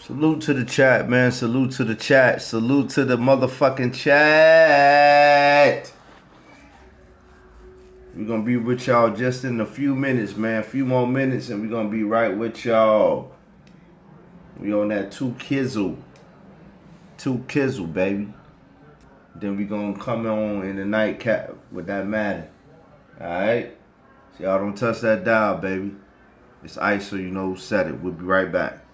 Salute to the chat, man. Salute to the chat. Salute to the motherfucking chat. We're gonna be with y'all just in a few minutes, man. A few more minutes and we're gonna be right with y'all. We on that two kizzle. Two kizzle, baby. Then we gonna come on in the nightcap with that Madden. Alright? So y'all don't touch that dial, baby. It's Ice, so you know who said it. We'll be right back.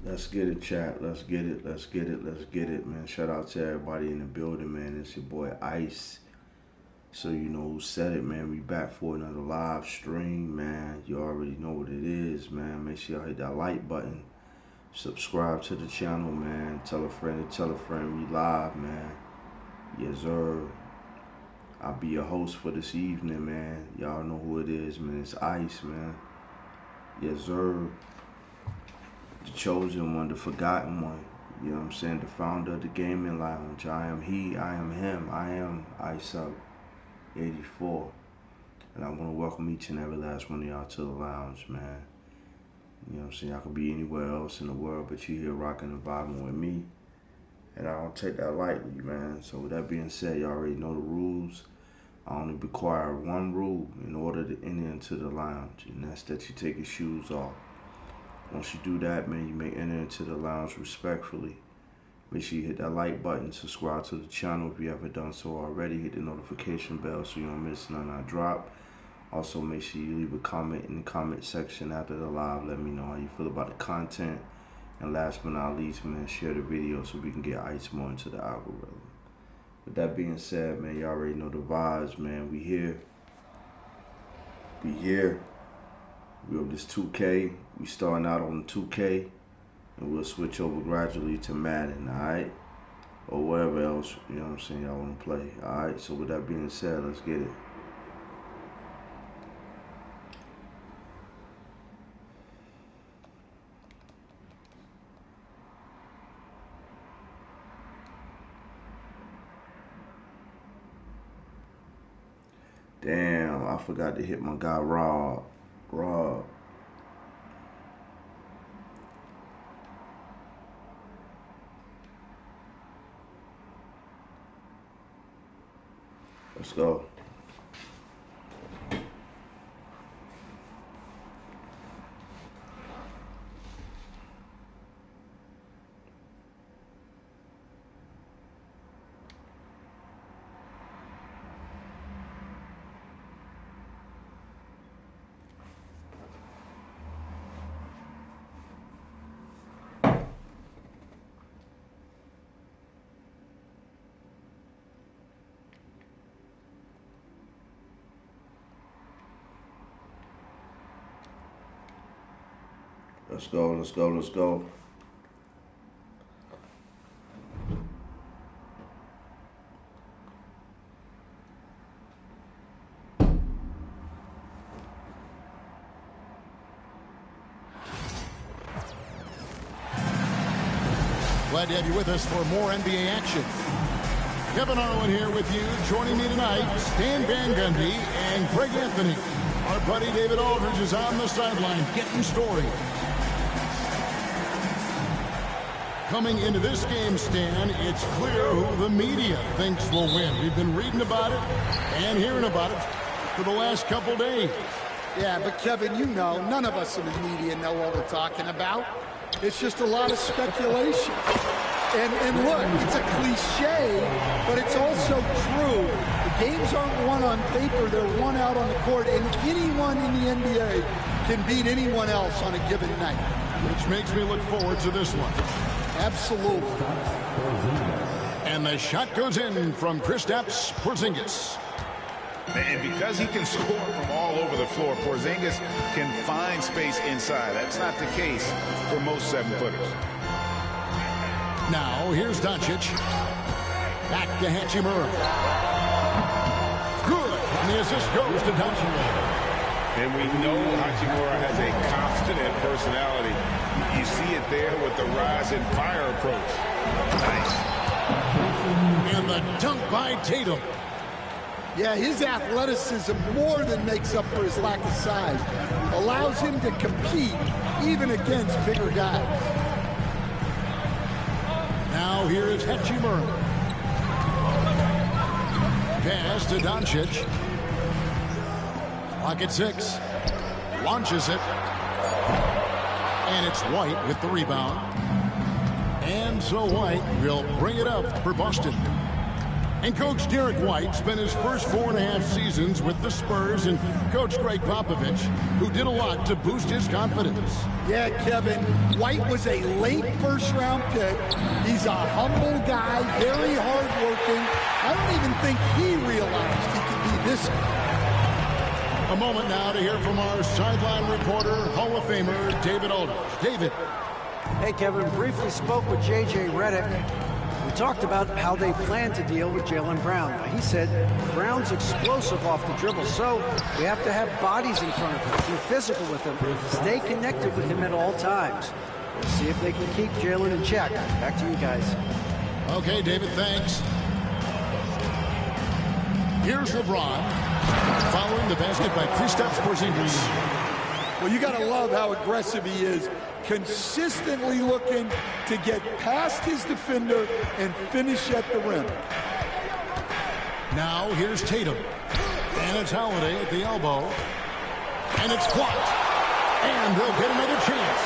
Let's get it, chat. Let's get it. Let's get it. Let's get it, man. Shout out to everybody in the building, man. It's your boy Ice. So you know who said it, man. We back for another live stream, man. You already know what it is, man. Make sure y'all hit that like button. Subscribe to the channel, man. Tell a friend to tell a friend. We live, man. Yes, sir. I'll be your host for this evening, man. Y'all know who it is, man. It's Ice, man. Yes, sir. The chosen one, the forgotten one. You know what I'm saying? The founder of the gaming lounge. I am he, I am him. I am Iceup84. And I want to welcome each and every last one of y'all to the lounge, man. You know what I'm saying? I could be anywhere else in the world, but you here rocking and vibing with me. And I don't take that lightly, man. So with that being said, you already know the rules. I only require one rule in order to enter into the lounge, and that's that you take your shoes off. Once you do that, man, you may enter into the lounge respectfully. Make sure you hit that like button, subscribe to the channel if you haven't done so already. Hit the notification bell so you don't miss none I drop. Also, make sure you leave a comment in the comment section after the live. Let me know how you feel about the content. And last but not least, man, share the video so we can get Ice more into the algorithm. With that being said, man, you already know the vibes, man. We here. We here. We on this 2K. We starting out on 2K. And we'll switch over gradually to Madden, alright? Or whatever else, you know what I'm saying, y'all want to play. Alright, so with that being said, let's get it. Damn, I forgot to hit my guy Rob. Let's go. Let's go, let's go, let's go. Glad to have you with us for more NBA action. Kevin Harlan here with you. Joining me tonight, Stan Van Gundy and Craig Anthony. Our buddy David Aldridge is on the sideline getting story. Coming into this game, Stan, it's clear who the media thinks will win. We've been reading about it and hearing about it for the last couple days. Yeah, but Kevin, you know, none of us in the media know what we're talking about. It's just a lot of speculation. And look, it's a cliche, but it's also true. The games aren't won on paper, they're won out on the court, and anyone in the NBA can beat anyone else on a given night. Which makes me look forward to this one. Absolutely. And the shot goes in from Kristaps Porzingis. And because he can score from all over the floor, Porzingis can find space inside. That's not the case for most 7-footers. Now, here's Doncic. Back to Hachimura. Good. And the assist goes to Doncic. And we know Hachimura has a confident personality. You see it there with the rise and fire approach. Nice. And the dunk by Tatum. Yeah, his athleticism more than makes up for his lack of size. Allows him to compete even against bigger guys. Now here is Hachimura. Pass to Doncic. Clock at 6. Launches it. And it's White with the rebound. And so White will bring it up for Boston. And Coach Derek White spent his first 4.5 seasons with the Spurs and Coach Greg Popovich, who did a lot to boost his confidence. Yeah, Kevin, White was a late first-round pick. He's a humble guy, very hard-working. I don't even think he realized he could be this good. A moment now to hear from our sideline reporter, Hall of Famer David Aldridge. David. Hey, Kevin, briefly spoke with J.J. Redick. We talked about how they plan to deal with Jaylen Brown. He said Brown's explosive off the dribble, so we have to have bodies in front of him, be physical with him, stay connected with him at all times. We'll see if they can keep Jaylen in check. Back to you guys. Okay, David, thanks. Here's LeBron, following the basket by Kristaps Porzingis. Well, you got to love how aggressive he is, consistently looking to get past his defender and finish at the rim. Now here's Tatum, and it's Holiday at the elbow, and it's blocked, and they'll get another chance.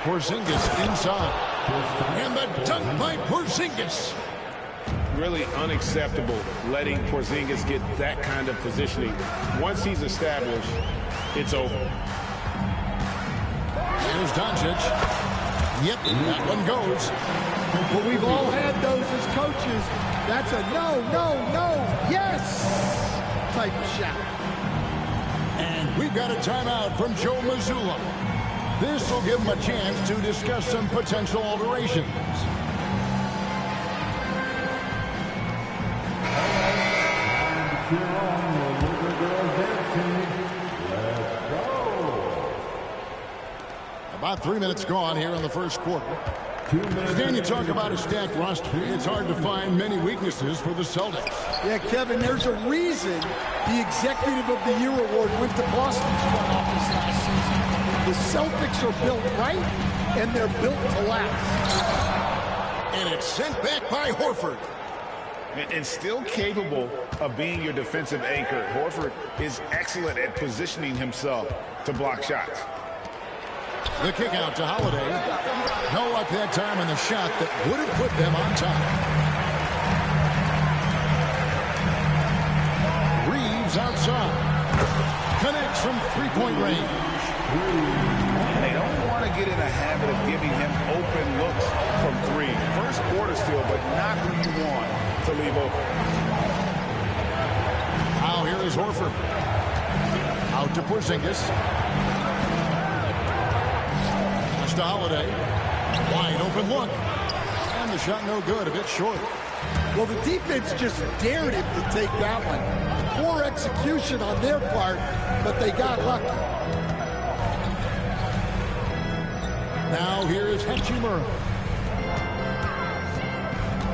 Porzingis inside, and the dunk by Porzingis. Really unacceptable letting Porzingis get that kind of positioning. Once he's established, it's over. Here's Doncic. Yep, that one goes. But we've all had those as coaches. That's a no, no, no, yes type of shot. And we've got a timeout from Joe Mazzulla. This will give him a chance to discuss some potential alterations. About 3 minutes gone here in the first quarter. Stan, you talk about a stacked roster. It's hard to find many weaknesses for the Celtics. Yeah, Kevin, there's a reason the Executive of the Year award went to Boston's front office last season. The Celtics are built right, and they're built to last. And it's sent back by Horford. And still capable of being your defensive anchor. Horford is excellent at positioning himself to block shots. The kick out to Holiday. No luck that time on the shot that would have put them on top. Reeves outside. Connects from three-point range. And they don't want to get in a habit of giving him open looks from three. First quarter still, but not who you want to leave open. Now here is Horford. Out to Porzingis. To Holiday. Wide open look. And the shot no good, a bit short. Well, the defense just dared him to take that one. Poor execution on their part, but they got lucky. Now here is Hachimura.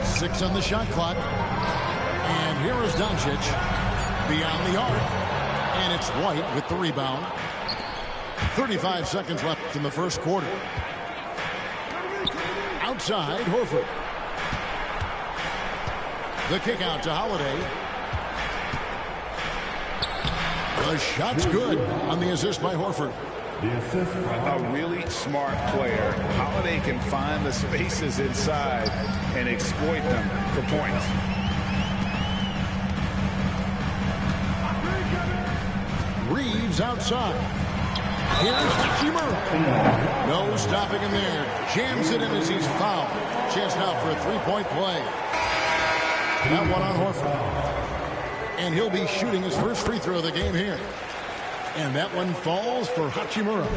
6 on the shot clock. And here is Doncic beyond the arc. And it's White with the rebound. 35 seconds left in the first quarter. Outside, Horford. The kick out to Holiday. The shot's good on the assist by Horford. A really smart player. Holiday can find the spaces inside and exploit them for points. Reeves outside. Here's Hachimura. No stopping him there. Jams it in as he's fouled. Chance now for a three-point play. That one on Horford. And he'll be shooting his first free throw of the game here. And that one falls for Hachimura.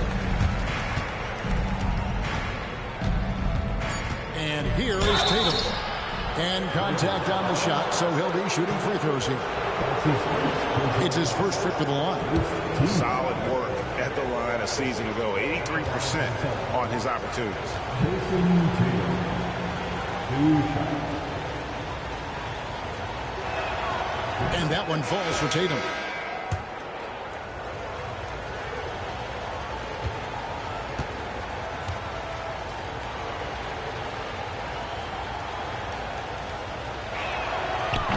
And here is Tatum. And contact on the shot, so he'll be shooting free throws here. It's his first trip to the line. Solid work at the line a season ago. 83% on his opportunities. And that one falls for Tatum.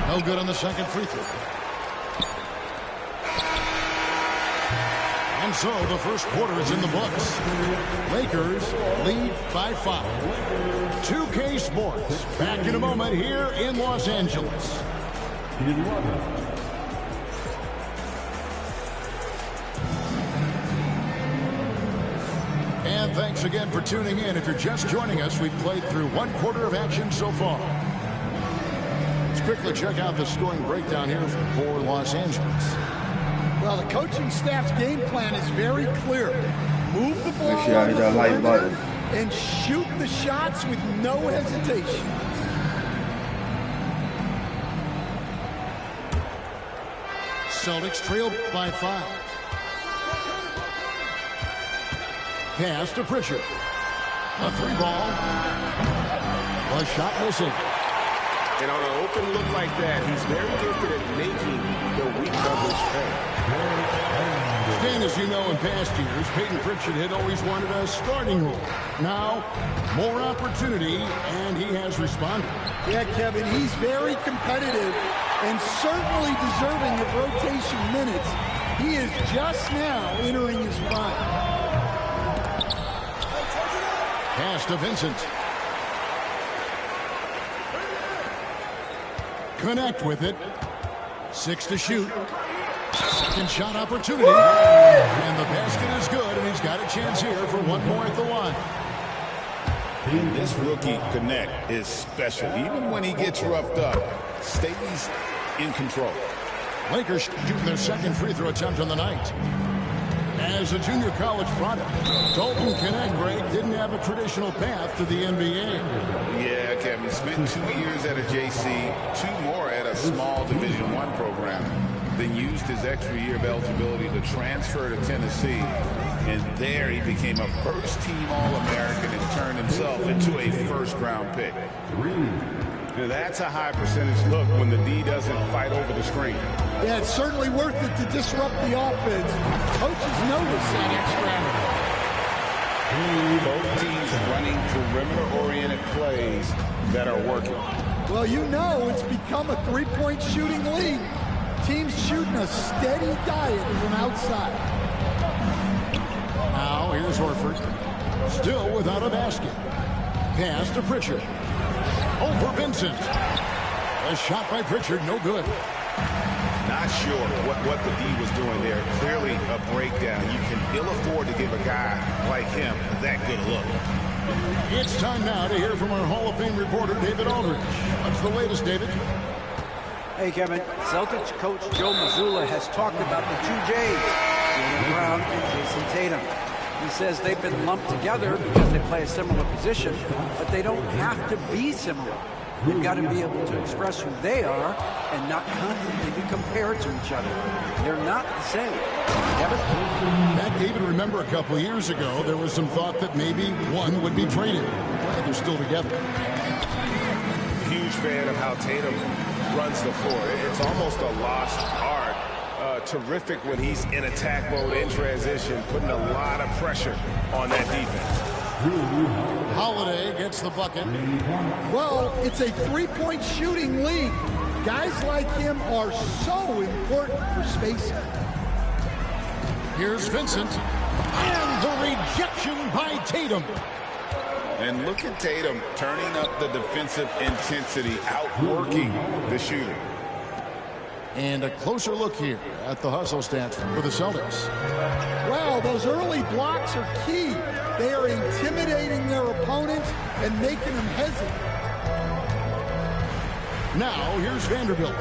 No good on the second free throw. And so the first quarter is in the books. Lakers lead by 5. 2K Sports back in a moment here in Los Angeles. And thanks again for tuning in. If you're just joining us, we've played through 1 quarter of action so far. Let's quickly check out the scoring breakdown here for Los Angeles. Well, the coaching staff's game plan is very clear. Move the ball Make sure I hit that like button and shoot the shots with no hesitation. Celtics trail by 5. Pass to Pritchard. A 3-ball. A shot missing. And on an open look like that, he's very gifted at making the weak numbers pay. Stan, as you know, in past years, Peyton Pritchard had always wanted a starting role. Now, more opportunity, and he has responded. Yeah, Kevin, he's very competitive and certainly deserving of rotation minutes. He is just now entering his prime. Pass to Vincent. Connect with it. 6 to shoot. Second shot opportunity. And the basket is good, and he's got a chance here for one more at the line. And this rookie connect is special. Even when he gets roughed up, stays in control. Lakers shooting their second free throw attempt on the night. As a junior college product, Dalton Connect, Greg, didn't have a traditional path to the NBA. Yeah, Kevin, spent 2 years at a JC, 2 more at a small Division I program, then used his extra year of eligibility to transfer to Tennessee. And there he became a first-team All-American and turned himself into a first-round pick. Now, that's a high percentage look when the D doesn't fight over the screen. Yeah, it's certainly worth it to disrupt the offense. Coaches notice that extra effort. Both teams running perimeter-oriented plays that are working. Well, you know it's become a three-point shooting league. Teams shooting a steady diet from outside. Now, here's Horford. Still without a basket. Pass to Pritchard. Over Vincent. A shot by Pritchard, no good. Not sure what the D was doing there. Clearly a breakdown. You can ill afford to give a guy like him that good a look. It's time now to hear from our Hall of Fame reporter, David Aldridge. What's the latest, David? Hey, Kevin. Celtics coach Joe Mazzulla has talked about the 2 J's, Jaylen Brown and Jason Tatum. He says they've been lumped together because they play a similar position, but they don't have to be similar. They've got to be able to express who they are and not constantly be compared to each other. They're not the same. Kevin? Matt, David, remember a couple of years ago, there was some thought that maybe one would be traded. But they're still together. Huge fan of how Tatum runs the floor. It's almost a lost art. Terrific when he's in attack mode, in transition, putting a lot of pressure on that defense. Holiday gets the bucket. Well, it's a three-point shooting league. Guys like him are so important for spacing. Here's Vincent. And the rejection by Tatum. And look at Tatum turning up the defensive intensity, outworking the shooter. And a closer look here at the hustle stats for the Celtics. Well, those early blocks are key. They are intimidating their opponents and making them hesitate. Now, here's Vanderbilt.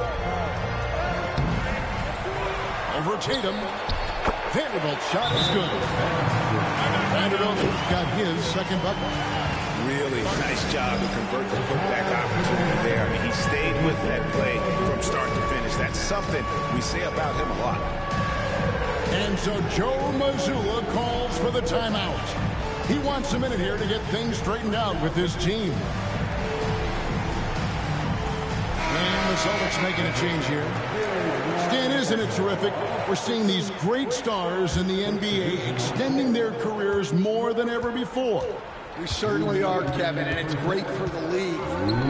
Over Tatum. Vanderbilt's shot is good. Vanderbilt got his second bucket. Really nice job to convert the putback opportunity there. I mean, he stayed with that play from start to finish. That's something we say about him a lot. And so Joe Mazzulla calls for the timeout. He wants a minute here to get things straightened out with his team. And the Celtics making a change here. Stan, isn't it terrific? We're seeing these great stars in the NBA extending their careers more than ever before. We certainly are, Kevin, and it's great for the league.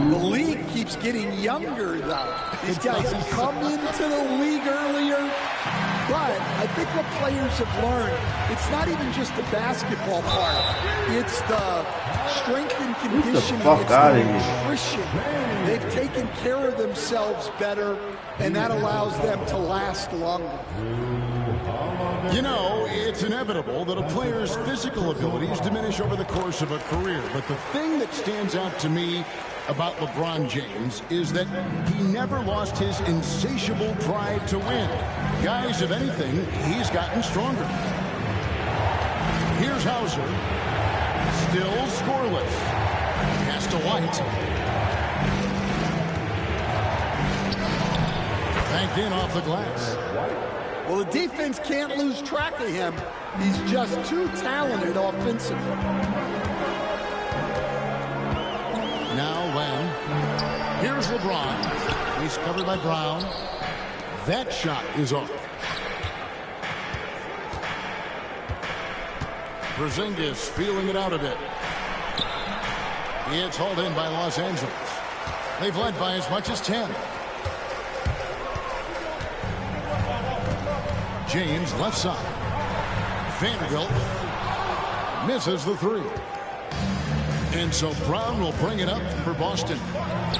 The league keeps getting younger, though. These guys come into the league earlier, But I think what players have learned, it's not even just the basketball part. It's the strength and conditioning. Fuck it's out the of here. nutrition. They've taken care of themselves better, and that allows them to last longer. You know, it's inevitable that a player's physical abilities diminish over the course of a career. But the thing that stands out to me about LeBron James is that he never lost his insatiable drive to win. Guys, if anything, he's gotten stronger. Here's Hauser. Still scoreless. Pass to White. Banked in off the glass. Well, the defense can't lose track of him. He's just too talented offensively. Now Len. Here's LeBron. He's covered by Brown. That shot is off. Porzingis feeling it out a bit. It's hauled in by Los Angeles. They've led by as much as 10. James left side. Vanderbilt misses the three. And so Brown will bring it up for Boston.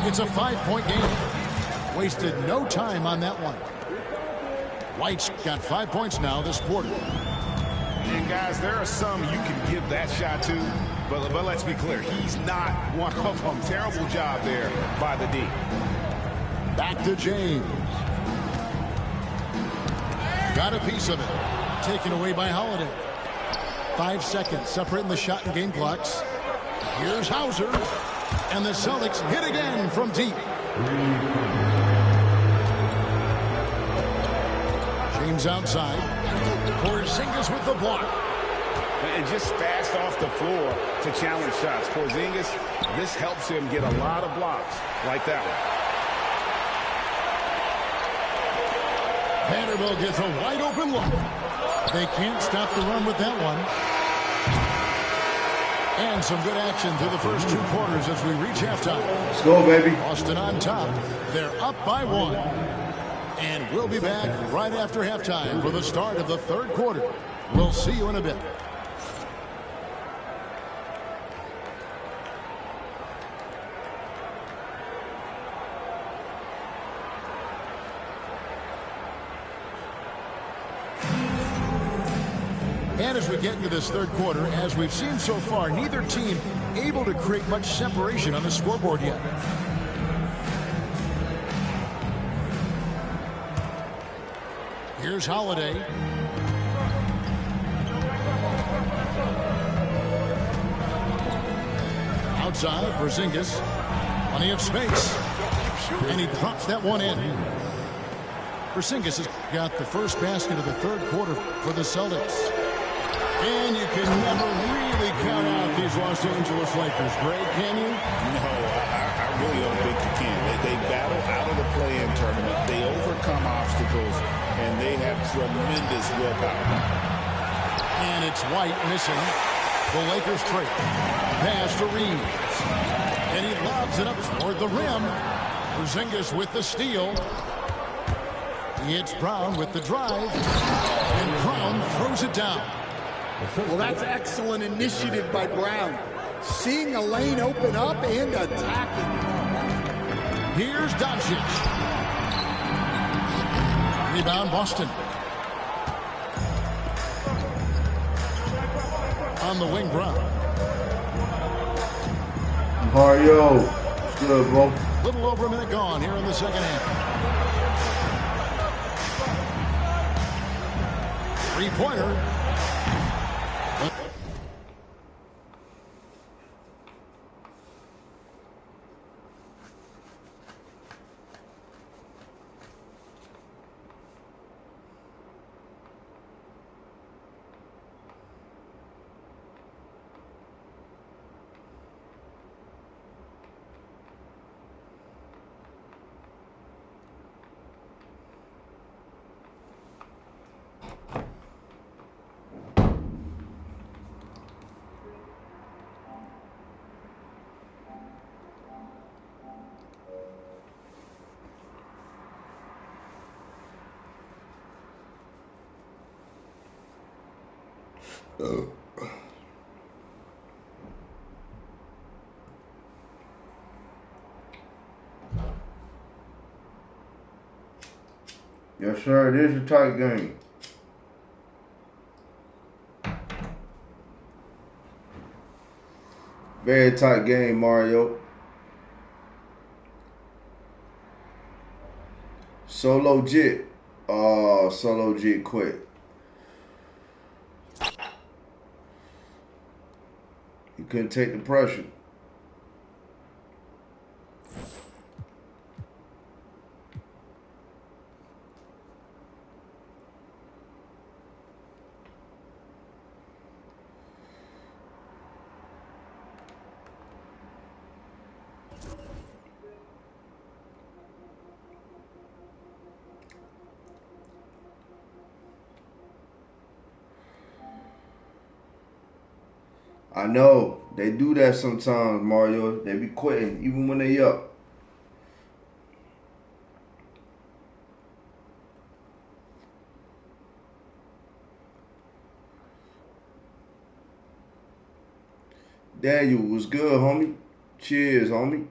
It's a 5-point game. Wasted no time on that one. White's got 5 points now this quarter. And guys, there are some you can give that shot to, but let's be clear, he's not one of them. Terrible job there by the D. Back to James. Got a piece of it. Taken away by Holiday. 5 seconds separating the shot and game clocks. Here's Hauser. And the Celtics hit again from deep. James outside. Porzingis with the block. And just fast off the floor to challenge shots. Porzingis, this helps him get a lot of blocks like that one. Vanderbilt gets a wide open look. They can't stop the run with that one. And some good action through the first 2 quarters as we reach halftime. Let's go, baby. Boston on top. They're up by 1. And we'll be back right after halftime for the start of the 3rd quarter. We'll see you in a bit. And as we get into this 3rd quarter, as we've seen so far, neither team able to create much separation on the scoreboard yet. Here's Holiday. Outside, Porzingis. Plenty of space. And he drops that one in. Porzingis has got the first basket of the 3rd quarter for the Celtics. And you can never really count out these Los Angeles Lakers. Greg, can you? No, I really don't think you can. They battle out of the play-in tournament. They overcome obstacles, and they have tremendous willpower. And it's White missing. The Lakers trade. Pass to Reeves. And he lobs it up toward the rim. Porzingis with the steal. It's Brown with the drive. And Brown throws it down. Well, that's excellent initiative by Brown. Seeing a lane open up and attacking. Here's Doncic. Rebound Boston. On the wing, Brown. Mario. It's good, bro. Little over a minute gone here in the 2nd half. 3-pointer. Yes, sir. It is a tight game. Very tight game, Mario. Solo Jit. Solo Jit quit. He couldn't take the pressure. I know. They do that sometimes, Mario. They be quitting even when they up. Daniel, was good, homie. Cheers, homie.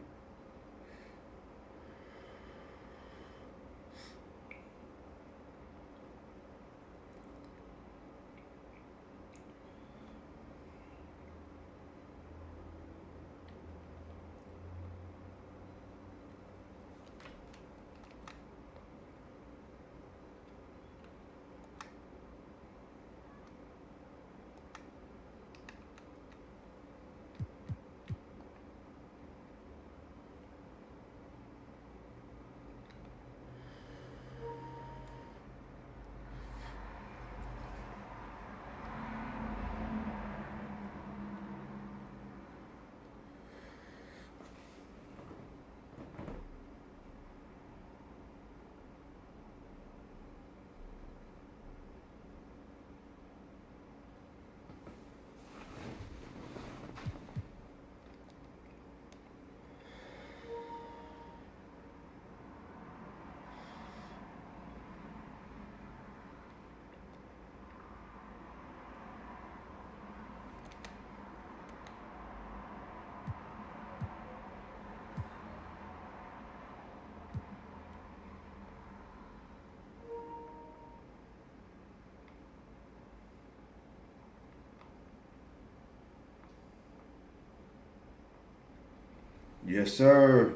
Yes, sir.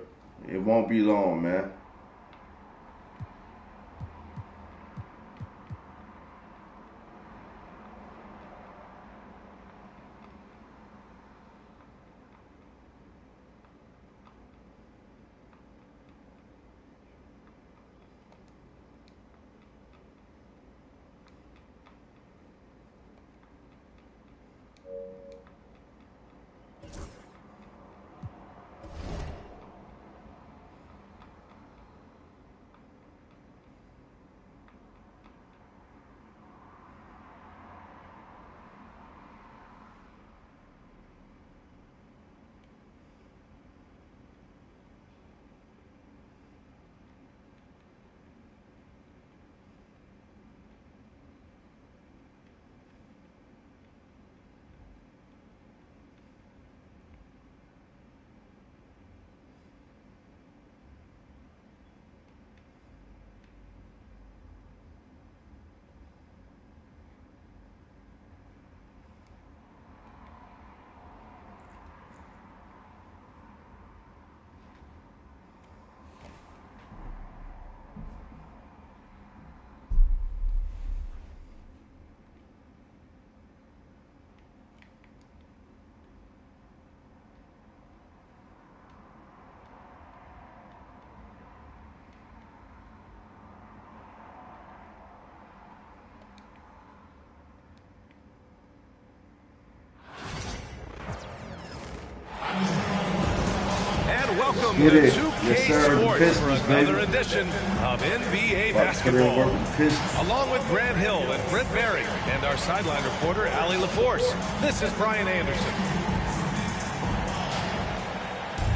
It won't be long, man. Welcome Get to it. 2K Yes, sir. Sports Pistons, for another baby. edition of NBA About to put in work basketball. with the Pistons. Along with Grant Hill and Brent Berry and our sideline reporter, Allie LaForce, this is Brian Anderson.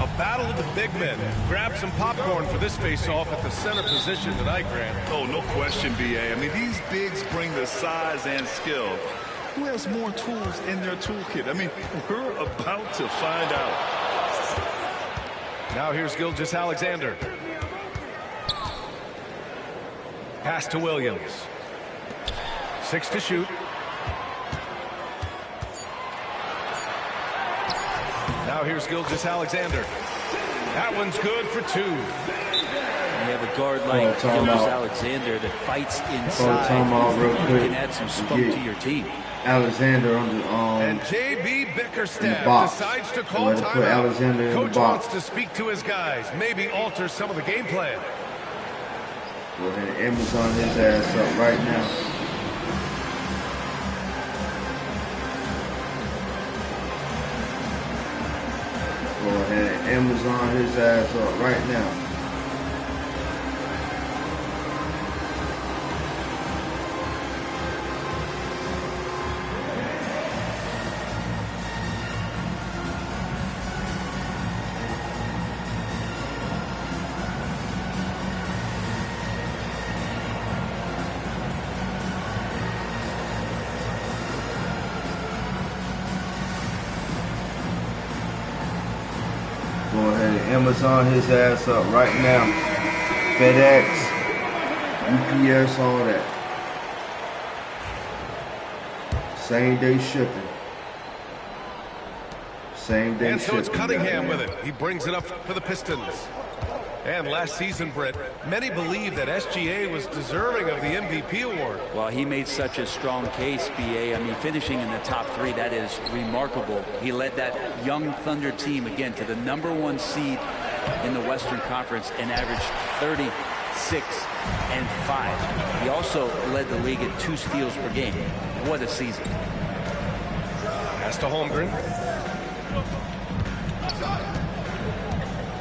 A battle of the big men. Grab some popcorn for this face-off at the center position tonight, Grant. Oh, no question, B.A. I mean, these bigs bring the size and skill. Who has more tools in their toolkit? I mean, we're about to find out. Now here's Gilgeous-Alexander. Pass to Williams. 6 to shoot. Now here's Gilgeous-Alexander. That one's good for 2. You have a guard like Gilgeous-Alexander that fights inside. You can add some spunk to your team. Alexander on the and JB Bickerstaff decides to call timeout. Coach wants to speak to his guys, maybe alter some of the game plan. Go ahead and Amazon his ass up right now. Go ahead and Amazon his ass up right now. Go ahead and Amazon his ass up right now. FedEx, UPS, all that. Same day shipping. Same day and so shipping. It's Cunningham with it. He brings it up for the Pistons. And last season, Britt, many believe that SGA was deserving of the MVP award. Well, he made such a strong case, BA. I mean, finishing in the top 3, that is remarkable. He led that young Thunder team, again, to the #1 seed in the Western Conference and averaged 36 and 5. He also led the league at 2 steals per game. What a season. Pass to Holmgren.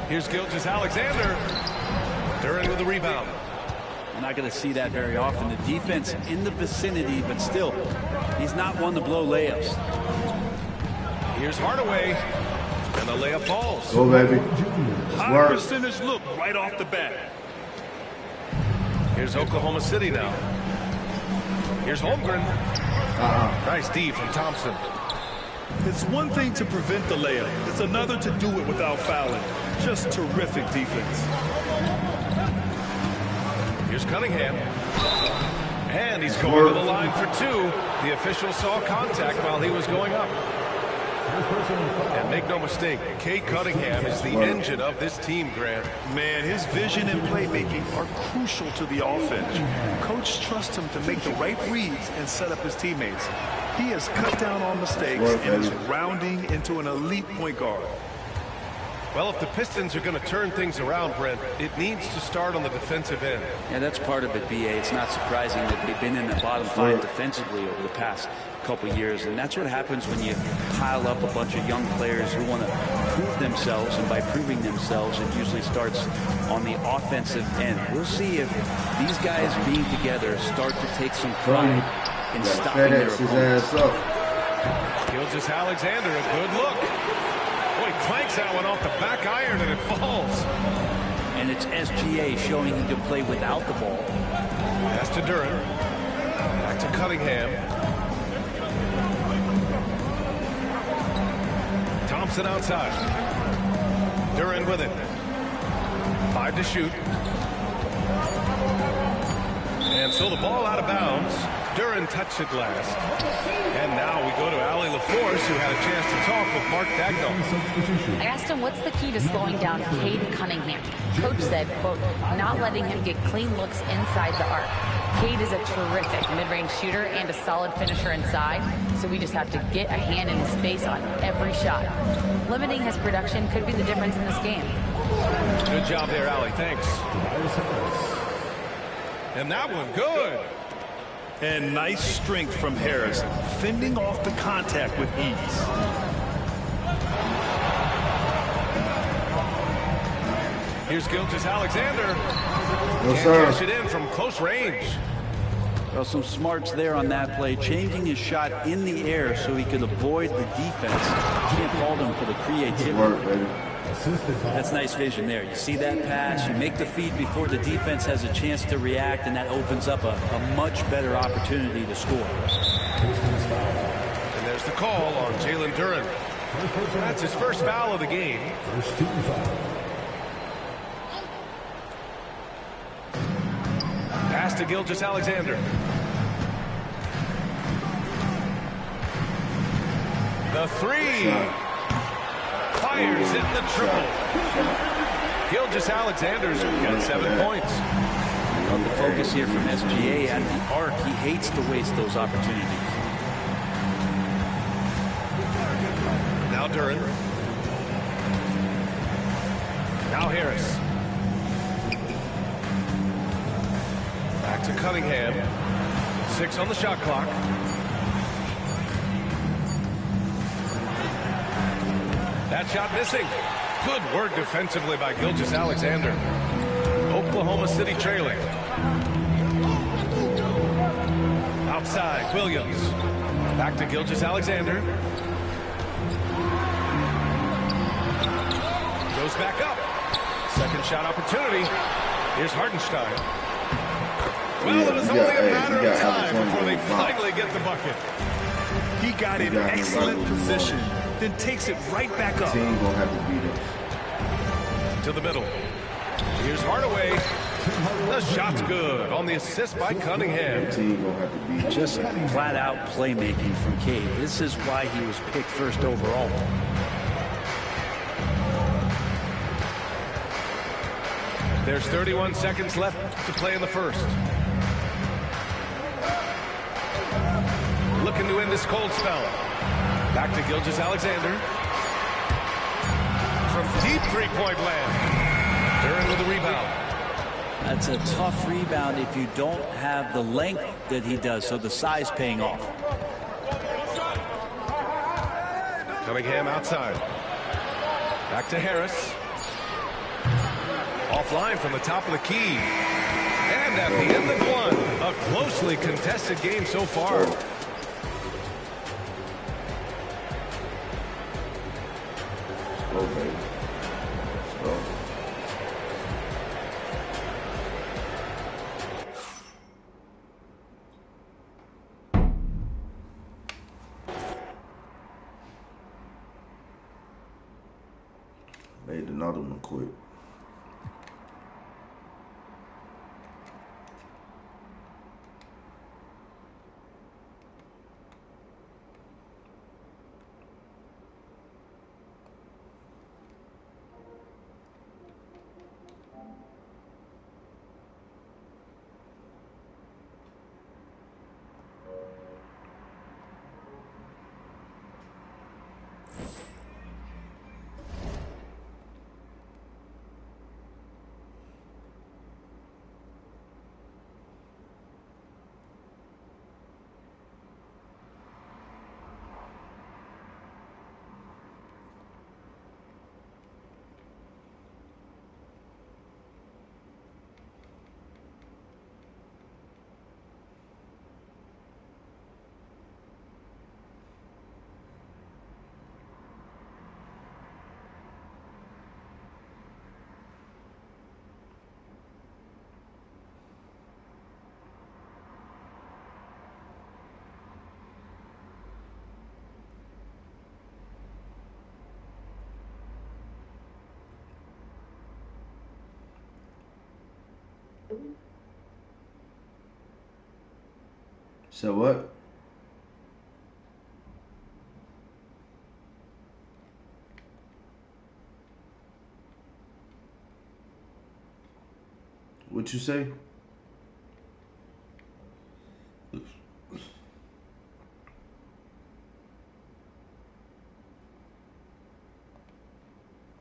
Here's Gilgeous-Alexander. Duran with the rebound. We're not going to see that very often. The defense in the vicinity, but still, he's not one to blow layups. Here's Hardaway. And the layup falls. Go, baby. High percentage look right off the bat. Here's Oklahoma City now. Here's Holmgren. Nice D from Thompson. It's one thing to prevent the layup. It's another to do it without fouling. Just terrific defense. Here's Cunningham. And he's going to the line for 2. The official saw contact while he was going up. And make no mistake, Cade Cunningham is the engine of this team, Grant. Man, his vision and playmaking are crucial to the offense. Coach trusts him to make the right reads and set up his teammates. He has cut down on mistakes and is rounding into an elite point guard. Well, if the Pistons are going to turn things around, Brent, it needs to start on the defensive end. Yeah, that's part of it, BA. It's not surprising that they've been in the bottom 5 defensively over the past couple years, and that's what happens when you pile up a bunch of young players who want to prove themselves, and by proving themselves, it usually starts on the offensive end. We'll see if these guys being together start to take some pride in stopping their opponents. Gilgeous-Alexander, a good look. Boy, clanks that one off the back iron and it falls. And it's SGA showing he can play without the ball. Pass to Duran. Back to Cunningham. Thompson outside. Duran with it. 5 to shoot. And so the ball out of bounds. Duran touched it last. And now we go to Allie LaForce, who had a chance to talk with Mark Dagnall. I asked him what's the key to slowing down Cade Cunningham. Coach said, quote, not letting him get clean looks inside the arc. Cade is a terrific mid-range shooter and a solid finisher inside, so we just have to get a hand in his face on every shot. Limiting his production could be the difference in this game. Good job there, Allie. Thanks. And that one, good. And nice strength from Harris, fending off the contact with ease. Here's Gilgeous-Alexander. Can't cash it in from close range. Well, some smarts there on that play, changing his shot in the air so he could avoid the defense. Can't fault him for the creativity. That's nice vision there. You see that pass, you make the feed before the defense has a chance to react, and that opens up a much better opportunity to score. call on Jalen Duren. That's his first foul of the game. First team foul. Pass to Gilgeous-Alexander. The three. Fires in the triple. Gilgeous-Alexander's got 7 points. On the focus here from SGA at the arc. He hates to waste those opportunities. Now Duren. Now Harris. Back to Cunningham. 6 on the shot clock. That shot missing. Good work defensively by Gilgeous-Alexander. Oklahoma City trailing. Outside, Williams. Back to Gilgeous-Alexander. Goes back up. Second shot opportunity. Here's Hartenstein. Well, it was only a matter of time before they finally get the bucket. He got in excellent position, then takes it right back up. Team gonna have to beat him. To the middle. Here's Hardaway. The shot's good on the assist by Cunningham. Team gonna have to beat him. Just flat-out playmaking from Cade. This is why he was picked first overall. There's 31 seconds left to play in the first. Looking to end this cold spell. Back to Gilgeous-Alexander. From deep three-point land. Duren with the rebound. That's a tough rebound if you don't have the length that he does, so the size paying off. Cunningham outside. Back to Harris. Offline from the top of the key. And at the end of one, a closely contested game so far. Okay. So. Made another one quick. So what? What you say?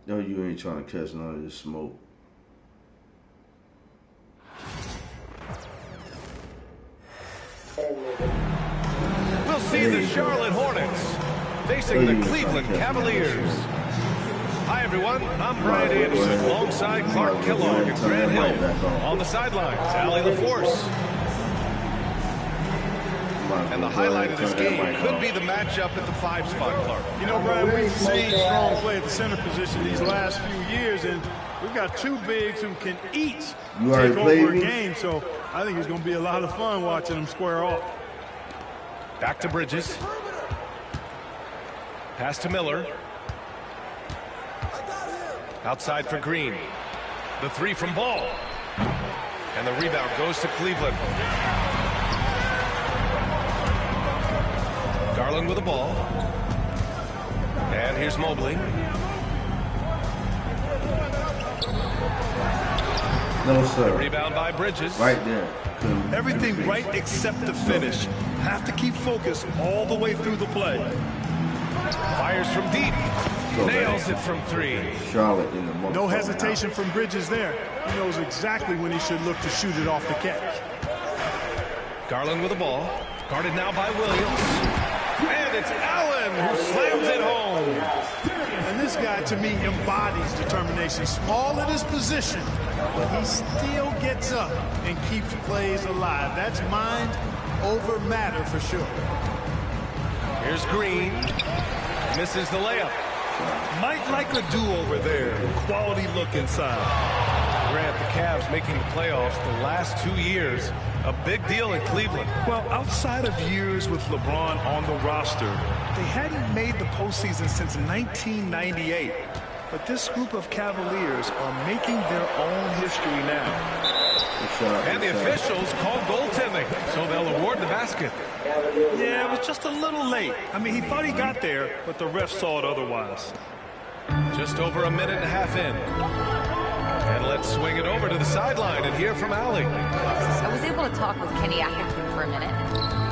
No, you ain't trying to catch none of this smoke. We'll see the Charlotte Hornets facing the Cleveland Cavaliers. Hi, everyone. I'm Brian Anderson alongside Clark Kellogg and Grant Hill. On the sidelines, Allie LaForce. And the highlight of this game could be the matchup at the 5 spot, Clark. You know, Brian, we've seen strong play at the center position these last few years, and we've got two bigs who can each take over a game, so I think it's going to be a lot of fun watching them square off. Back to Bridges. Pass to Miller. Outside for Green. The three from Ball. And the rebound goes to Cleveland. Garland with the ball. And here's Mobley. No, sir. Rebound by Bridges. Right there. Everything right except the finish. Have to keep focused all the way through the play. Fires from deep. Nails it from three. Charlotte in the no hesitation from Bridges there. He knows exactly when he should look to shoot it off the catch. Garland with the ball. Guarded now by Williams. And it's Allen who slams it home. And this guy, to me, embodies determination. Small in his position, but he still gets up and keeps plays alive. That's mind over matter for sure. Here's Green. Misses the layup. Might like a do-over there. Quality look inside. Grant, the Cavs making the playoffs the last 2 years. A big deal in Cleveland. Well, outside of years with LeBron on the roster, they hadn't made the postseason since 1998. But this group of Cavaliers are making their own history now. And the officials called goaltending, so they'll award the basket. Yeah, it was just a little late. I mean, he thought he got there, but the ref saw it otherwise. Just over a minute and a half in. And let's swing it over to the sideline and hear from Allie. I was able to talk with Kenny Atkinson for a minute.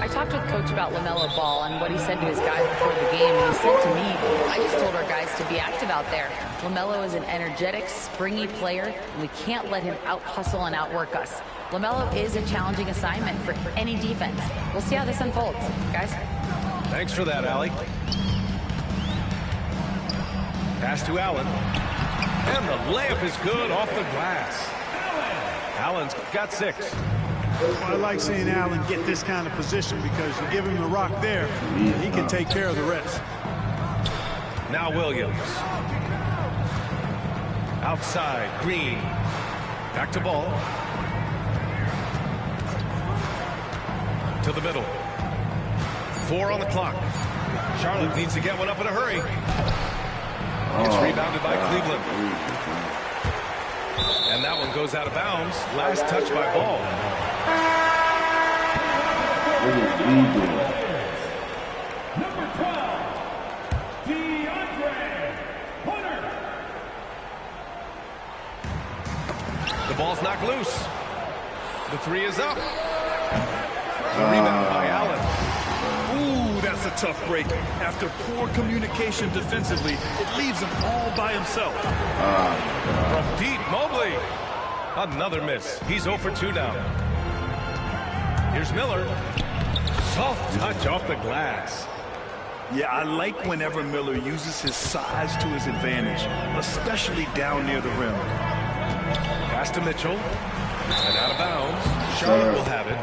I talked with Coach about LaMelo Ball and what he said to his guys before the game. And he said to me, I just told our guys to be active out there. LaMelo is an energetic, springy player, and we can't let him out-hustle and outwork us. LaMelo is a challenging assignment for any defense. We'll see how this unfolds, guys. Thanks for that, Allie. Pass to Allen. And the layup is good off the glass. Allen's got 6. Well, I like seeing Allen get this kind of position because you give him the rock there, he can take care of the rest. Now Williams. Outside, Green. Back to Ball. To the middle. 4 on the clock. Charlotte needs to get one up in a hurry. It's rebounded by Cleveland. And that one goes out of bounds. Last touch by Ball. What is he doing? The ball's knocked loose. The 3 is up. The rebound by Allen. Ooh, that's a tough break. After poor communication defensively, it leaves him all by himself. From deep, Mobley. Another miss. He's 0 for 2 now. Here's Miller. Soft touch off the glass. Yeah, I like whenever Miller uses his size to his advantage, especially down near the rim. Pass to Mitchell. And out of bounds. Charlotte will have it.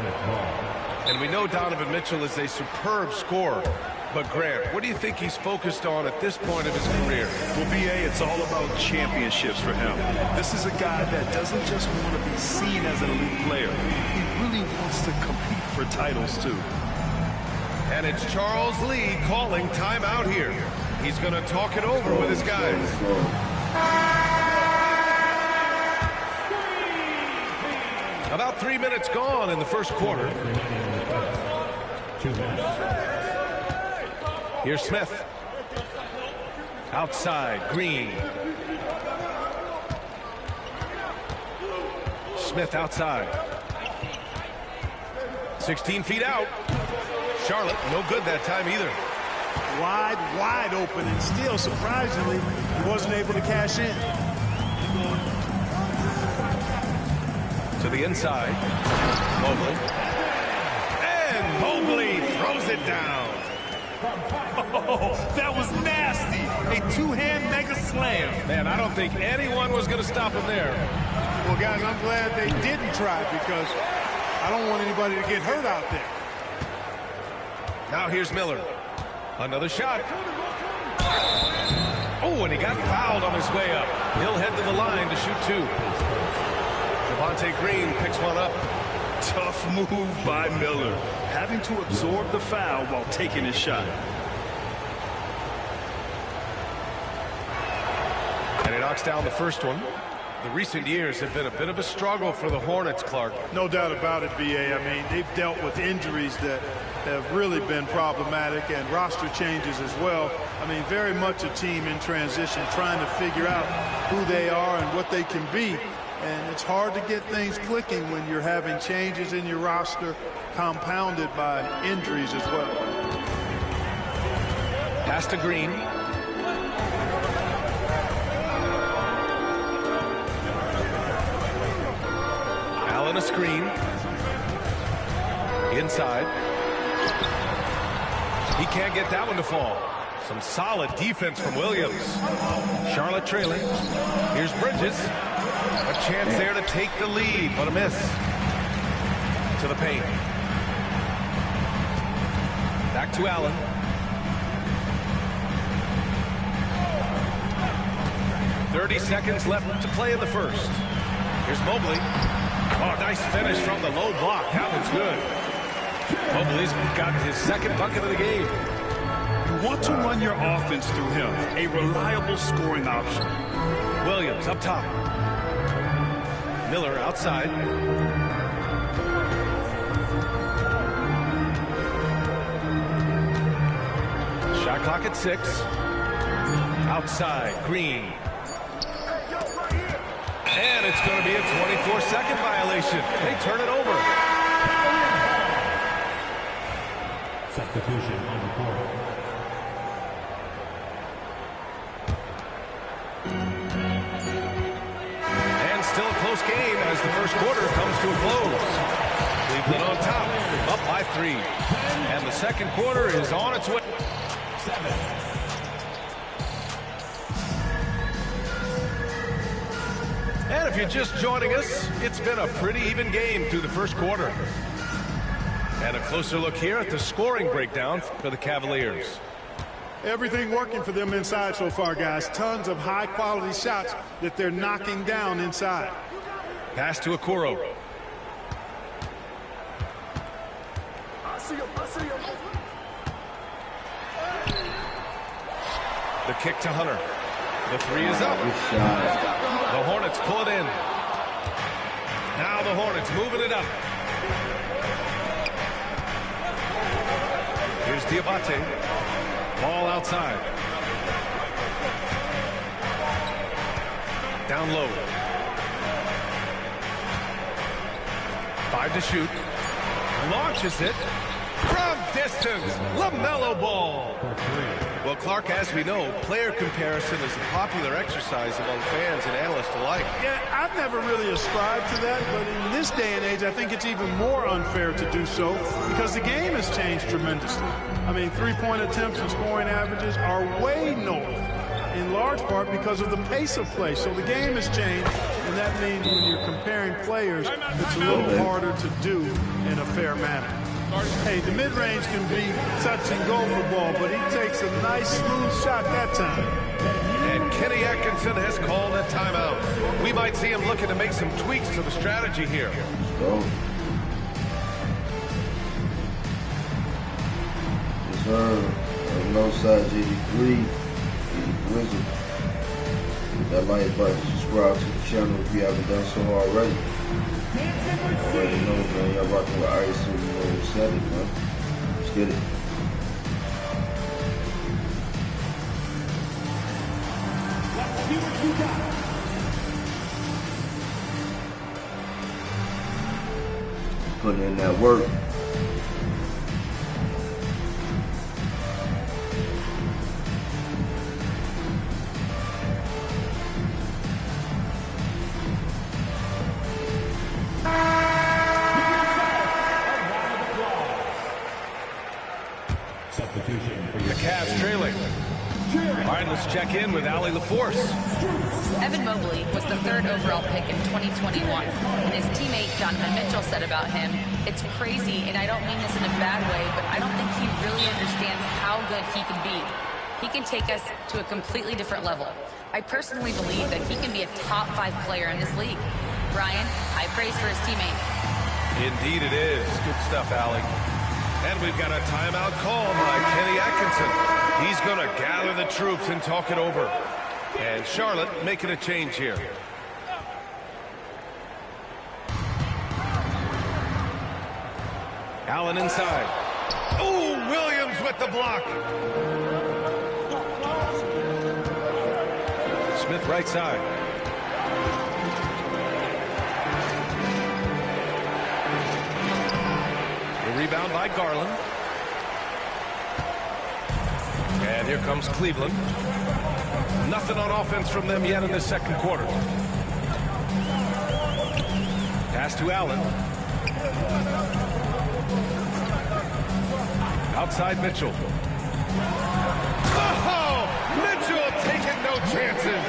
And we know Donovan Mitchell is a superb scorer. But Grant, what do you think he's focused on at this point of his career? Well, B.A., it's all about championships for him. This is a guy that doesn't just want to be seen as an elite player. He really wants to compete for titles, too. And it's Charles Lee calling timeout here. He's going to talk it over with his guys. About 3 minutes gone in the first quarter. Here's Smith. Outside, Green. Smith outside. 16 feet out. Charlotte, no good that time either. Wide open, and still, surprisingly, he wasn't able to cash in. To the inside. Mobley. And Mobley throws it down. Oh, that was nasty. A two-hand mega slam. Man, I don't think anyone was going to stop him there. Well, guys, I'm glad they didn't try because I don't want anybody to get hurt out there. Now here's Miller. Another shot. Oh, and he got fouled on his way up. He'll head to the line to shoot 2. Devontae Green picks one up. Tough move by Miller, having to absorb the foul while taking his shot. And he knocks down the first one. The recent years have been a bit of a struggle for the Hornets, Clark. No doubt about it, B.A. I mean, they've dealt with injuries that have really been problematic and roster changes as well. I mean, very much a team in transition, trying to figure out who they are and what they can be. And it's hard to get things clicking when you're having changes in your roster compounded by injuries as well. Pass to Green. Allen a screen. Inside. He can't get that one to fall. Some solid defense from Williams. Charlotte trailing. Here's Bridges. A chance there to take the lead, but a miss. To the paint. Back to Allen. .30 seconds left to play in the first. Here's Mobley. Oh, nice finish from the low block. That one's good. Mobley's got his second bucket of the game. You want to run your offense through him. A reliable scoring option. Williams up top. Miller outside. Shot clock at 6. Outside, Green. And it's going to be a 24-second violation. They turn it over. Substitution on the court. And still a close game as the first quarter comes to a close. Cleveland on top, up by 3. And the second quarter is on its way. 7. And if you're just joining us, it's been a pretty even game through the first quarter. And a closer look here at the scoring breakdown for the Cavaliers. Everything working for them inside so far, guys. Tons of high-quality shots that they're knocking down inside. Pass to Okoro. The kick to Hunter. The 3 is up. The Hornets pull it in. Now the Hornets moving it up. Here's Diabate. Ball outside. Down low. 5 to shoot. Launches it. From distance. LaMelo Ball. Well, Clark, as we know, player comparison is a popular exercise among fans and analysts alike. Yeah, I've never really ascribed to that, but in this day and age, I think it's even more unfair to do so because the game has changed tremendously. I mean, three-point attempts and scoring averages are way north, in large part because of the pace of play. So the game has changed, and that means when you're comparing players, it's a little harder to do in a fair manner. Hey, the mid-range can be touch and go for ball, but he takes a nice, smooth shot that time. And Kenny Atkinson has called a timeout. We might see him looking to make some tweaks to the strategy here. Yes, sir. No side 83. Grizzle. That like button. Subscribe to the channel if you haven't done so already. Already know, man. Y'all rocking with Iceup84, man. Let's get it. Let's see what you got. Putting in that work. The Cavs trailing. All right, let's check in with Allie LaForce. Evan Mobley was the 3rd overall pick in 2021. And his teammate Donovan Mitchell said about him, "It's crazy, and I don't mean this in a bad way, but I don't think he really understands how good he can be. He can take us to a completely different level. I personally believe that he can be a top 5 player in this league." Brian, high praise for his teammate. Indeed it is. Good stuff, Allie. And we've got a timeout call by Kenny Atkinson. He's going to gather the troops and talk it over. And Charlotte making a change here. Allen inside. Oh, Williams with the block. Smith right side. The rebound by Garland. And here comes Cleveland. Nothing on offense from them yet in the second quarter. Pass to Allen. Outside Mitchell. Oh! Mitchell taking no chances.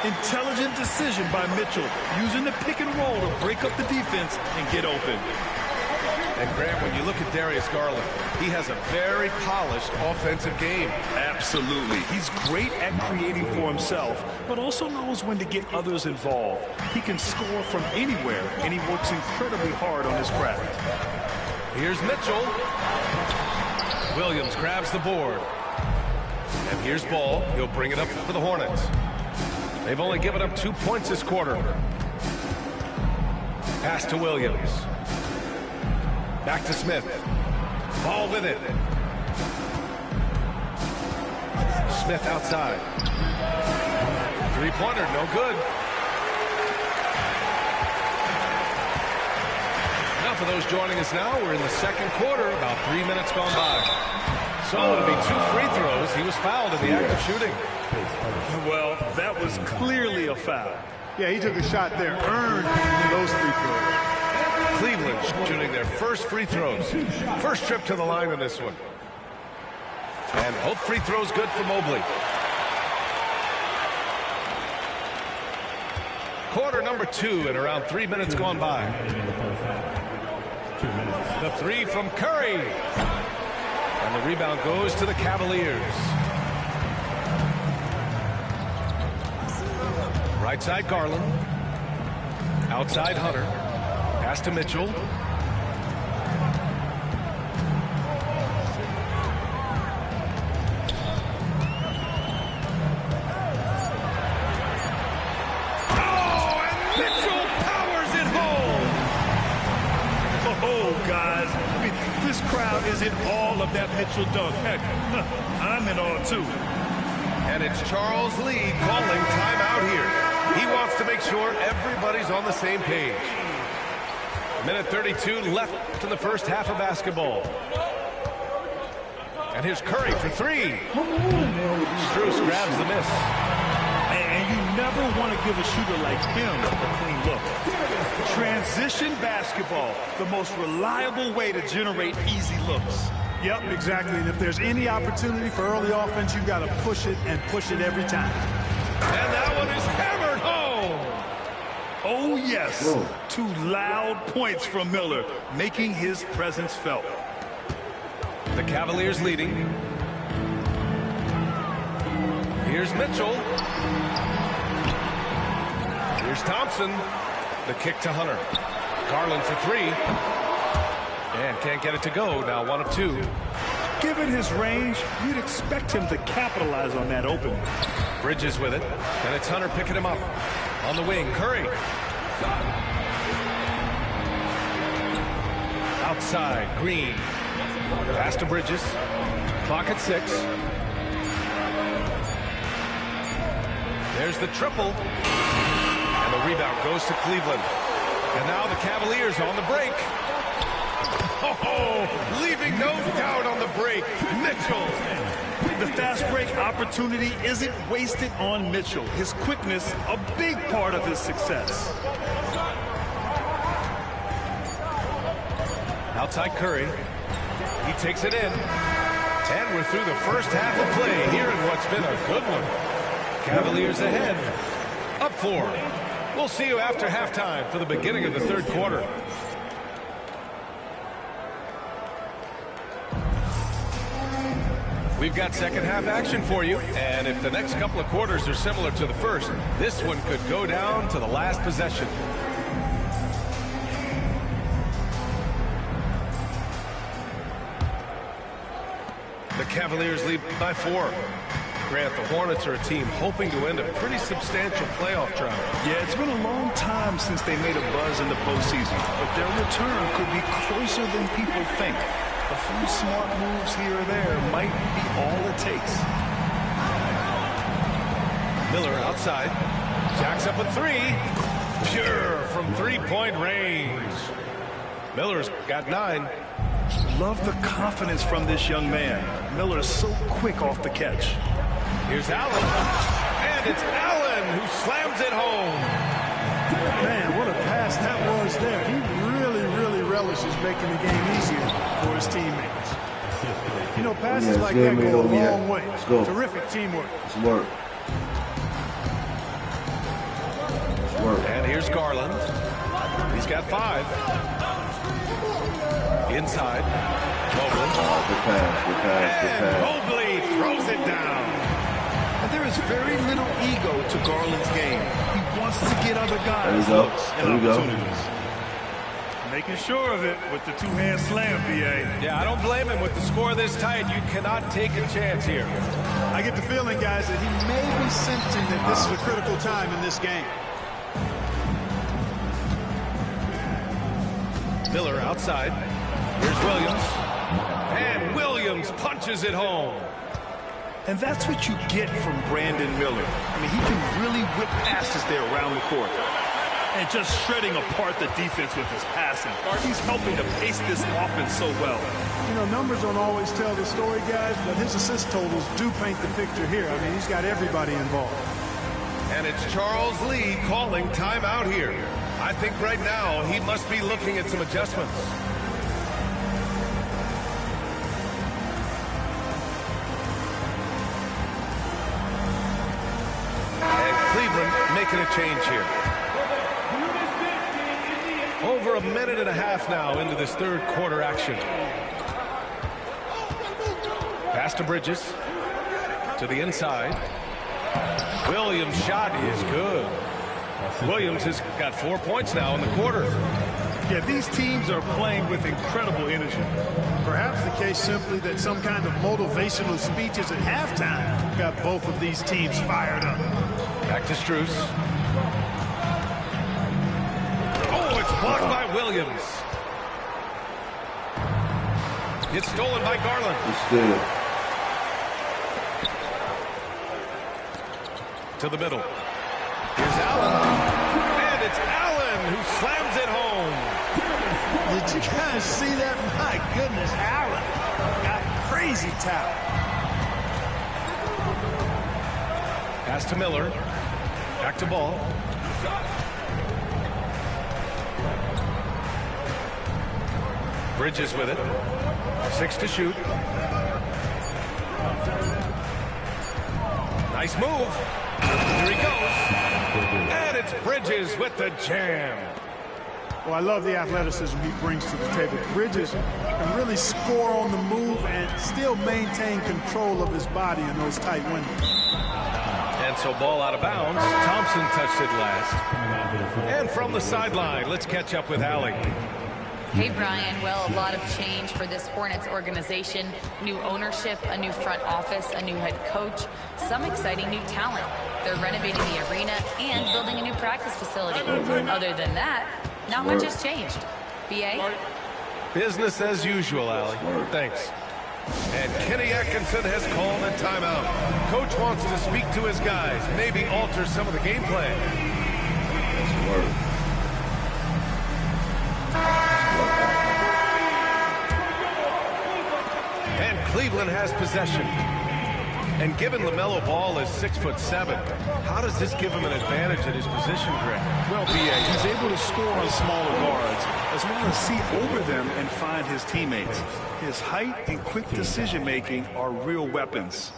Intelligent decision by Mitchell, using the pick and roll to break up the defense and get open. And Graham, when you look at Darius Garland, he has a very polished offensive game. Absolutely. He's great at creating for himself, but also knows when to get others involved. He can score from anywhere, and he works incredibly hard on his craft. Here's Mitchell. Williams grabs the board. And here's Ball. He'll bring it up for the Hornets. They've only given up 2 points this quarter. Pass to Williams. Back to Smith. Ball with it. Smith outside. Three-pointer, no good. Now for those joining us now, we're in the second quarter, about 3 minutes gone by. So it'll be 2 free throws. He was fouled in the act of shooting. Well, that was clearly a foul. Yeah, he took a shot there, earned those free throws. Cleveland shooting their first free throws. First trip to the line in this one. And both free throws good for Mobley. Quarter number 2 and around 3 minutes gone by. The three from Curry. And the rebound goes to the Cavaliers. Right side Garland. Outside Hunter. Pass to Mitchell. Oh, and Mitchell powers it home. Oh, guys, I mean, this crowd is in awe of that Mitchell dunk. Heck, I'm in awe, too. And it's Charles Lee calling timeout here. He wants to make sure everybody's on the same page. Minute 32 left in the first half of basketball. And here's Curry for 3. Strus grabs the miss. And you never want to give a shooter like him a clean look. Transition basketball, the most reliable way to generate easy looks. Yep, exactly. And if there's any opportunity for early offense, you've got to push it and push it every time. And that one is hammered home. Oh, yes. Whoa. 2 loud points from Miller, making his presence felt. The Cavaliers leading. Here's Mitchell. Here's Thompson. The kick to Hunter. Garland for 3. And can't get it to go. Now 1 of 2. Given his range, you'd expect him to capitalize on that opening. Bridges with it. And it's Hunter picking him up. On the wing, Curry. Outside, Green. Pass to Bridges. Clock at 6. There's the triple. And the rebound goes to Cleveland. And now the Cavaliers on the break. Oh, leaving no doubt on the break. Mitchell. The fast break opportunity isn't wasted on Mitchell. His quickness, a big part of his success. Outside Curry. He takes it in. And we're through the first half of play here in what's been a good one. Cavaliers ahead. Up 4. We'll see you after halftime for the beginning of the third quarter. We've got second half action for you, and if the next couple of quarters are similar to the first, this one could go down to the last possession. The Cavaliers lead by 4. Grant, the Hornets are a team hoping to end a pretty substantial playoff drought. Yeah, it's been a long time since they made a buzz in the postseason, but their return could be closer than people think. A few smart moves here or there might be all it takes. Miller outside. Jacks up a three. Pure from three-point range. Miller's got 9. Love the confidence from this young man. Miller is so quick off the catch. Here's Allen. And it's Allen who slams it home. Man, what a pass that was there. He really relishes making the game easier for his teammates. You know, passes like that go a long way. Let's go. Terrific teamwork. Let's work. And here's Garland. He's got 5. Inside. Mobley. Good pass. And Mobley throws it down. And there is very little ego to Garland's game. He wants to get other guys looks and opportunities. Making sure of it with the two-hand slam, B.A. Yeah, I don't blame him. With the score this tight, you cannot take a chance here. I get the feeling, guys, that he may be sensing that this is a critical time in this game. Miller outside. Here's Williams. And Williams punches it home. And that's what you get from Brandon Miller. I mean, he can really whip passes there around the court. And just shredding apart the defense with his passing. He's helping to pace this offense so well. You know, numbers don't always tell the story, guys, but his assist totals do paint the picture here. I mean, he's got everybody involved. And it's Charles Lee calling timeout here. I think right now he must be looking at some adjustments. And Cleveland making a change here. Over a minute and a half now into this third quarter action. Pass to Bridges. To the inside. Williams' shot is good. Williams has got 4 points now in the quarter. Yeah, these teams are playing with incredible energy. Perhaps the case simply that some kind of motivational speeches at halftime got both of these teams fired up. Back to Strus. Oh, it's blocked by Williams. It's stolen by Garland. It's good. To the middle. Here's Allen. And it's Allen who slams it home. Did you guys see that? My goodness, Allen got crazy talent. Pass to Miller. Back to Ball. Bridges with it. 6 to shoot. Nice move. Here he goes. And it's Bridges with the jam. Well, I love the athleticism he brings to the table. Bridges can really score on the move and still maintain control of his body in those tight windows. And so ball out of bounds. Thompson touched it last. And from the sideline, let's catch up with Allie. Hey, Brian. Well, a lot of change for this Hornets organization. New ownership, a new front office, a new head coach, some exciting new talent. They're renovating the arena and building a new practice facility. Other than that, not much has changed. B.A.? Business as usual, Allie. Thanks. And Kenny Atkinson has called a timeout. Coach wants to speak to his guys, maybe alter some of the game plan. And Cleveland has possession. And given LaMelo Ball is 6'7", how does this give him an advantage at his position, Greg? Well, B.A., he's able to score on smaller guards, as well as see over them and find his teammates. His height and quick decision-making are real weapons.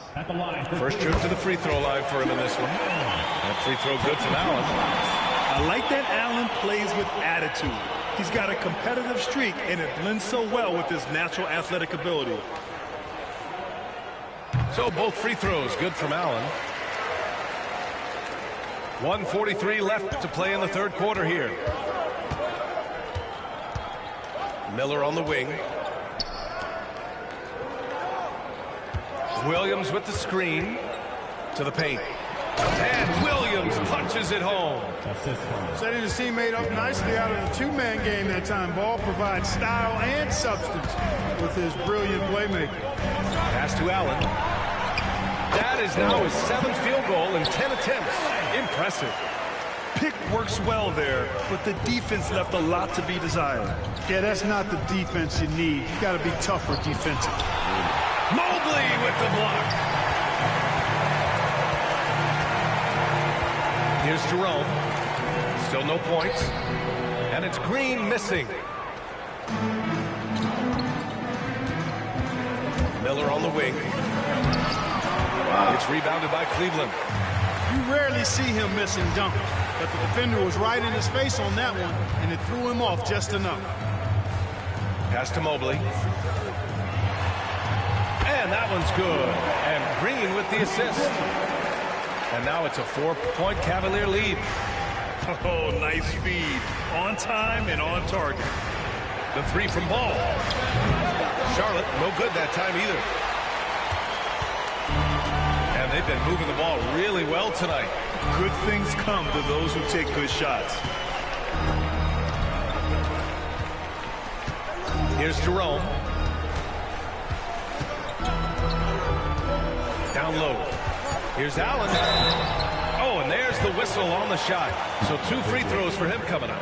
First trip to the free throw line for him in this one. That free throw good from Allen. I like that Allen plays with attitude. He's got a competitive streak, and it blends so well with his natural athletic ability. So both free throws good from Allen. 1:43 left to play in the third quarter here. Miller on the wing. Williams with the screen. To the paint. And Williams punches it home. Setting his teammate up nicely out of the two-man game that time. Ball provides style and substance with his brilliant playmaking. Pass to Allen. That is now his 7th field goal in 10 attempts. Impressive. Pick works well there, but the defense left a lot to be desired. Yeah, that's not the defense you need. You got to be tougher defensively. Mobley with the block. Here's Jerome. Still no points. And it's Green missing. Miller on the wing. Wow. It's rebounded by Cleveland. You rarely see him missing dunks, but the defender was right in his face on that one, and it threw him off just enough. Pass to Mobley. And that one's good. And Green with the assist. And now it's a 4-point Cavalier lead. Oh, nice feed. On time and on target. The 3 from Ball. Charlotte, no good that time either. And they've been moving the ball really well tonight. Good things come to those who take good shots. Here's Jerome. Down low. Here's Allen. Oh, and there's the whistle on the shot. So 2 free throws for him coming up.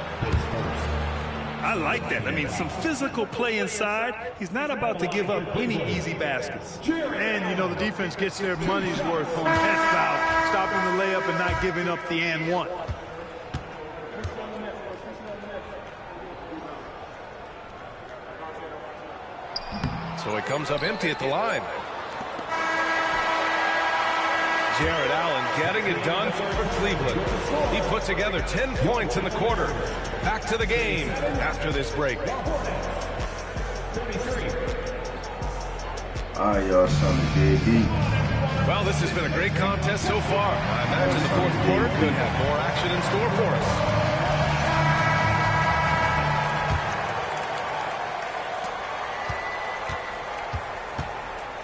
I like that. I mean, some physical play inside. He's not about to give up any easy baskets. And, you know, the defense gets their money's worth on that foul, stopping the layup and not giving up the and one. So he comes up empty at the line. Jared Allen getting it done for Cleveland. He put together 10 points in the quarter. Back to the game after this break. All right, y'all, something JD. Well, this has been a great contest so far. I imagine the 4th quarter could have more action in store for us.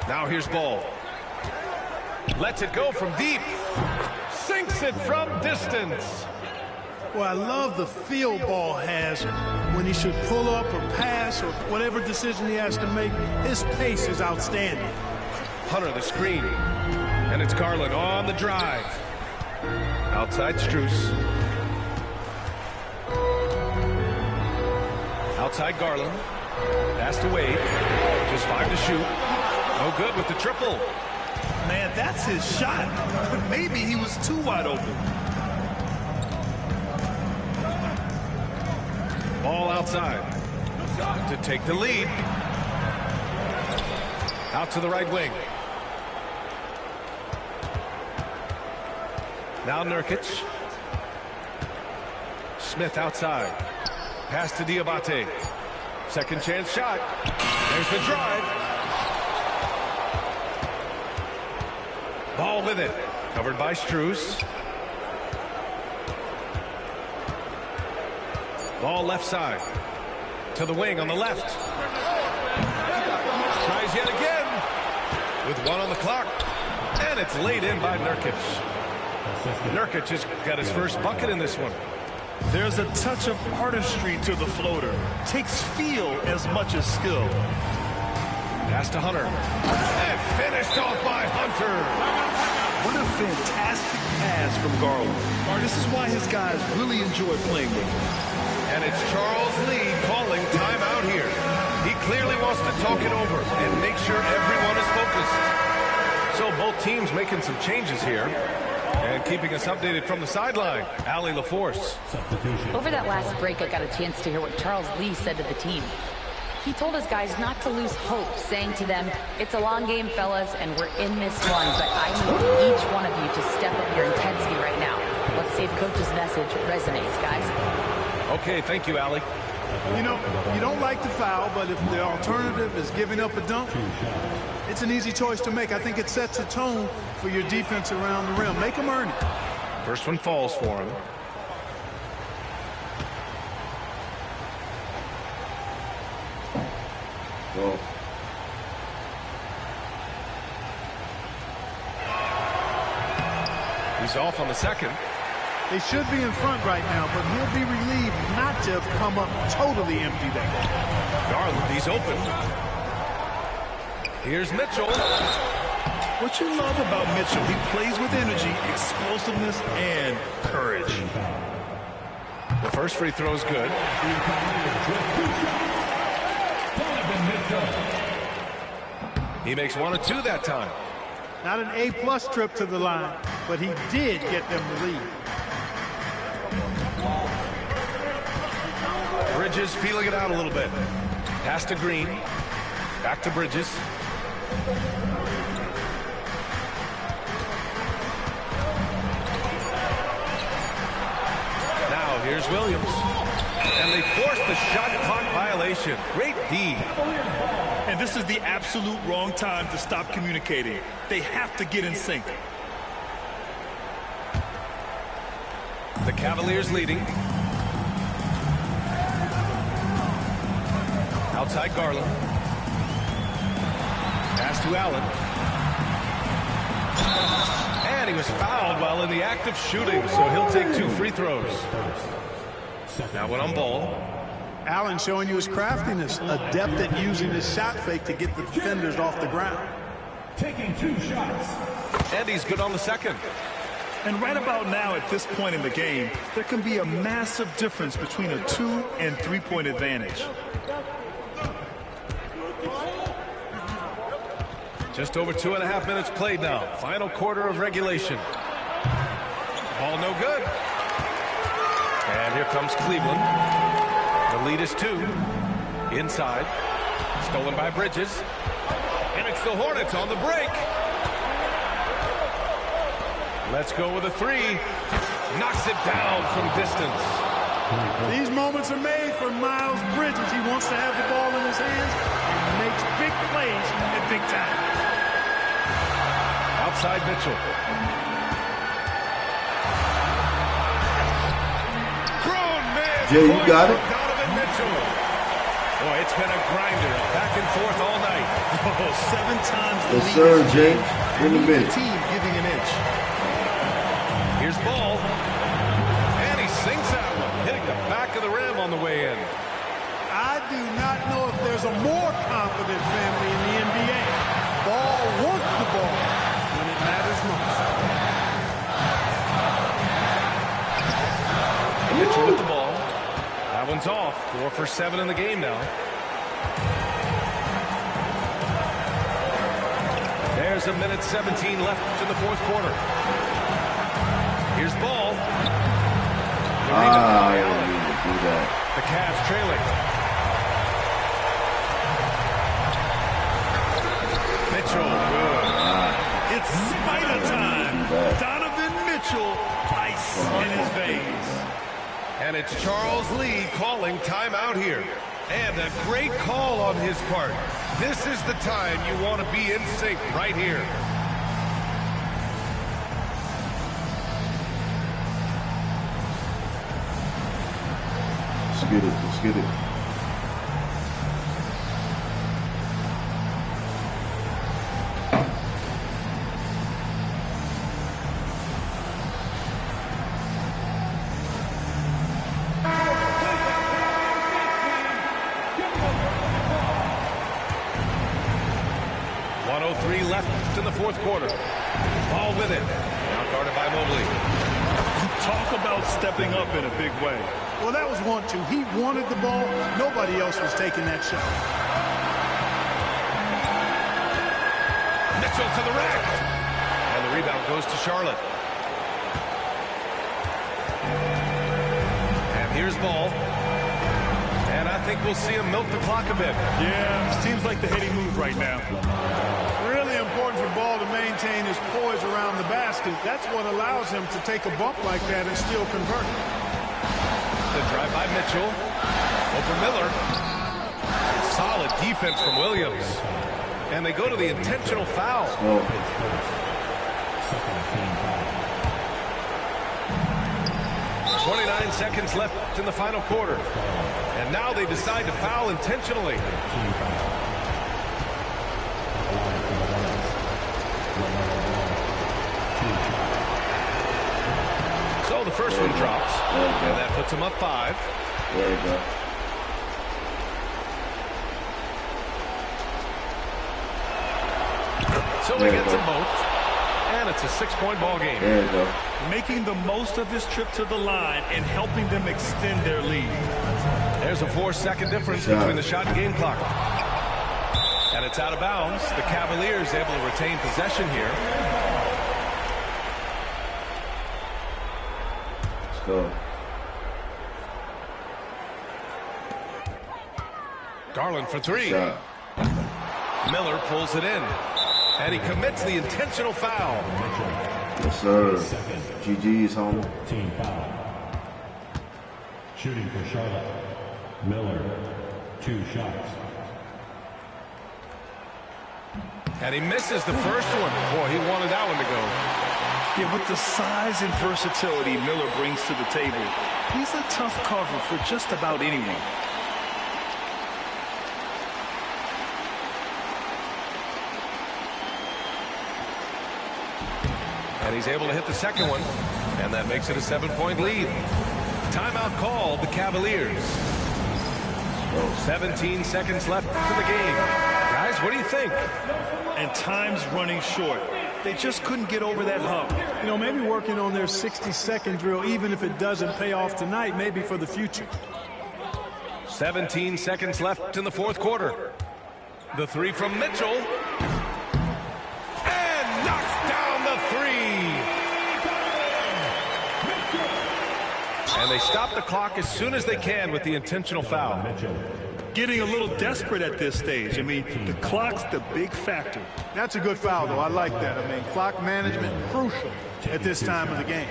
Now here's Ball. Lets it go from deep. Sinks it from distance. Well, I love the feel Ball has when he should pull up or pass or whatever decision he has to make. His pace is outstanding. Hunter the screen. And it's Garland on the drive. Outside Strus. Outside Garland. Pass to Wade. Just 5 to shoot. No good with the triple. Man, that's his shot. But maybe he was too wide open. Ball outside to take the lead. Out to the right wing. Now Nurkic. Smith outside. Pass to Diabate. Second chance shot. There's the drive. Ball with it. Covered by Strus. Ball left side. To the wing on the left. Tries yet again. With 1 on the clock. And it's laid in by Nurkic. Nurkic has got his first bucket in this one. There's a touch of artistry to the floater. Takes feel as much as skill. Pass to Hunter. And finished off by Hunter. What a fantastic pass from Garland. This is why his guys really enjoy playing with him. And it's Charles Lee calling timeout here. He clearly wants to talk it over and make sure everyone is focused. So both teams making some changes here. And keeping us updated from the sideline, Allie LaForce. Over that last break, I got a chance to hear what Charles Lee said to the team. He told his guys not to lose hope, saying to them, it's a long game, fellas, and we're in this one, but I need each one of you to step up your intensity right now. Let's see if Coach's message resonates, guys. Okay, thank you, Allie. You know, you don't like the foul, but if the alternative is giving up a dunk, it's an easy choice to make. I think it sets a tone for your defense around the rim. Make them earn it. First one falls for him. Well, He's off on the second. They should be in front right now, but he'll be relieved not to have come up totally empty there. Garland, he's open. Here's Mitchell. What you love about Mitchell, he plays with energy, explosiveness, and courage. The first free throw is good. He makes 1 of 2 that time. Not an A-plus trip to the line, but he did get them the lead. Bridges feeling it out a little bit. Pass to Green. Back to Bridges. Now here's Williams. And they force the shot clock violation. Great D. And this is the absolute wrong time to stop communicating. They have to get in sync. The Cavaliers leading. Outside Garland. Pass to Allen. And he was fouled while in the act of shooting, so he'll take 2 free throws. Now one on ball. Allen showing you his craftiness, adept at using his shot fake to get the defenders off the ground. Taking 2 shots. And he's good on the second. And right about now, at this point in the game, there can be a massive difference between a 2- and 3-point advantage. Just over 2.5 minutes played now. Final quarter of regulation. Ball no good. And here comes Cleveland. The lead is 2. Inside. Stolen by Bridges. And it's the Hornets on the break. Let's go with a 3. Knocks it down from distance. These moments are made for Miles Bridges. He wants to have the ball in his hands and makes big plays at big time. Outside Mitchell. Grown man. Jay, you got it? Donovan Mitchell. Boy, it's been a grinder. Back and forth all night. Oh, 7 times the Yes, lead. sir, Jay. In a minute. Team giving an inch. Here's Ball. And he sinks that one, hitting the back of the rim on the way in. I do not know if there's a more confident family in the NBA. Ball wants the ball when it matters most. Mitchell with the ball. That one's off. 4 for 7 in the game now. There's a minute 17 left in the 4th quarter. Here's Ball. I didn't mean to do that. The Cavs trailing. Mitchell, good. It's spider time. Donovan Mitchell, ice in his veins. And it's Charles Lee calling timeout here. And a great call on his part. This is the time you want to be in sync right here. Let's get it. Let's get it. Left in the 4th quarter. Ball with it. Now guarded by Mobley. Talk about stepping up in a big way. Well, that was 1-2. He wanted the ball. Nobody else was taking that shot. Mitchell to the rack. And the rebound goes to Charlotte. And here's Ball. And I think we'll see him milk the clock a bit. Yeah, seems like the heady move right now. Really important for Ball to maintain his poise around the basket. That's what allows him to take a bump like that and still convert. The drive by Mitchell. Over Miller. Solid defense from Williams. And they go to the intentional foul. 29 seconds left in the final quarter. And now they decide to foul intentionally. first one drops, and that puts him up 5. There you go. So he gets them both, and it's a 6-point ball game. There you go. Making the most of his trip to the line and helping them extend their lead. There's a 4-second difference between the shot and game clock. And it's out of bounds. The Cavaliers able to retain possession here. Let's go. Garland for 3. Shot. Miller pulls it in. And he commits the intentional foul. Yes, sir. GG's, homie. Team foul. Shooting for Charlotte. Miller, 2 shots. And he misses the first one. Boy, he wanted that one to go. Yeah, with the size and versatility Miller brings to the table, he's a tough cover for just about anyone. And he's able to hit the second one. And that makes it a 7-point lead. Timeout called, the Cavaliers. 17 seconds left in the game. Guys, what do you think? And time's running short. They just couldn't get over that hump. You know, maybe working on their 60-second drill, even if it doesn't pay off tonight, maybe for the future. 17 seconds left in the fourth quarter. The 3 from Mitchell. And knocks down the 3. And they stop the clock as soon as they can with the intentional foul. Getting a little desperate at this stage. I mean, the clock's the big factor. That's a good foul, though. I like that. I mean, clock management crucial at this time of the game.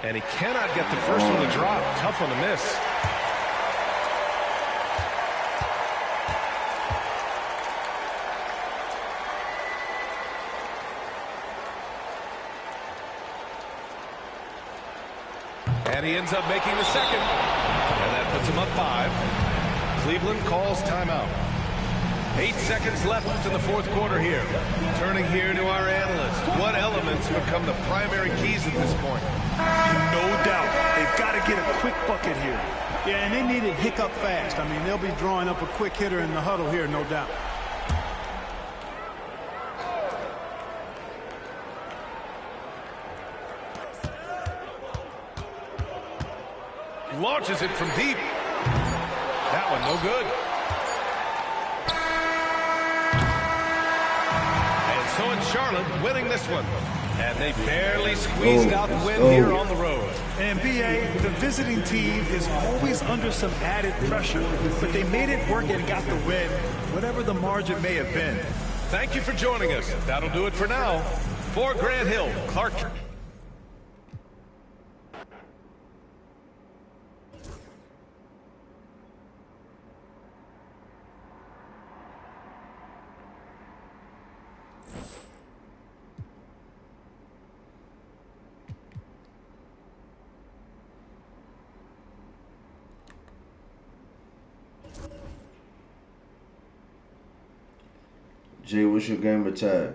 And he cannot get the first one to drop. Tough one to miss. And he ends up making the second. And that puts him up 5. Cleveland calls timeout. 8 seconds left in the fourth quarter here. Turning here to our analyst. What elements become the primary keys at this point? No doubt. They've got to get a quick bucket here. Yeah, and they need it hiccup fast. I mean, they'll be drawing up a quick hitter in the huddle here, no doubt. Launches it from deep. That one no good. And so it's Charlotte winning this one. And they barely squeezed out the win here on the road. And BA, the visiting team is always under some added pressure, but they made it work and got the win, whatever the margin may have been. Thank you for joining us. That'll do it for now. For Grant Hill, Clark. Jay, what's your game of tag?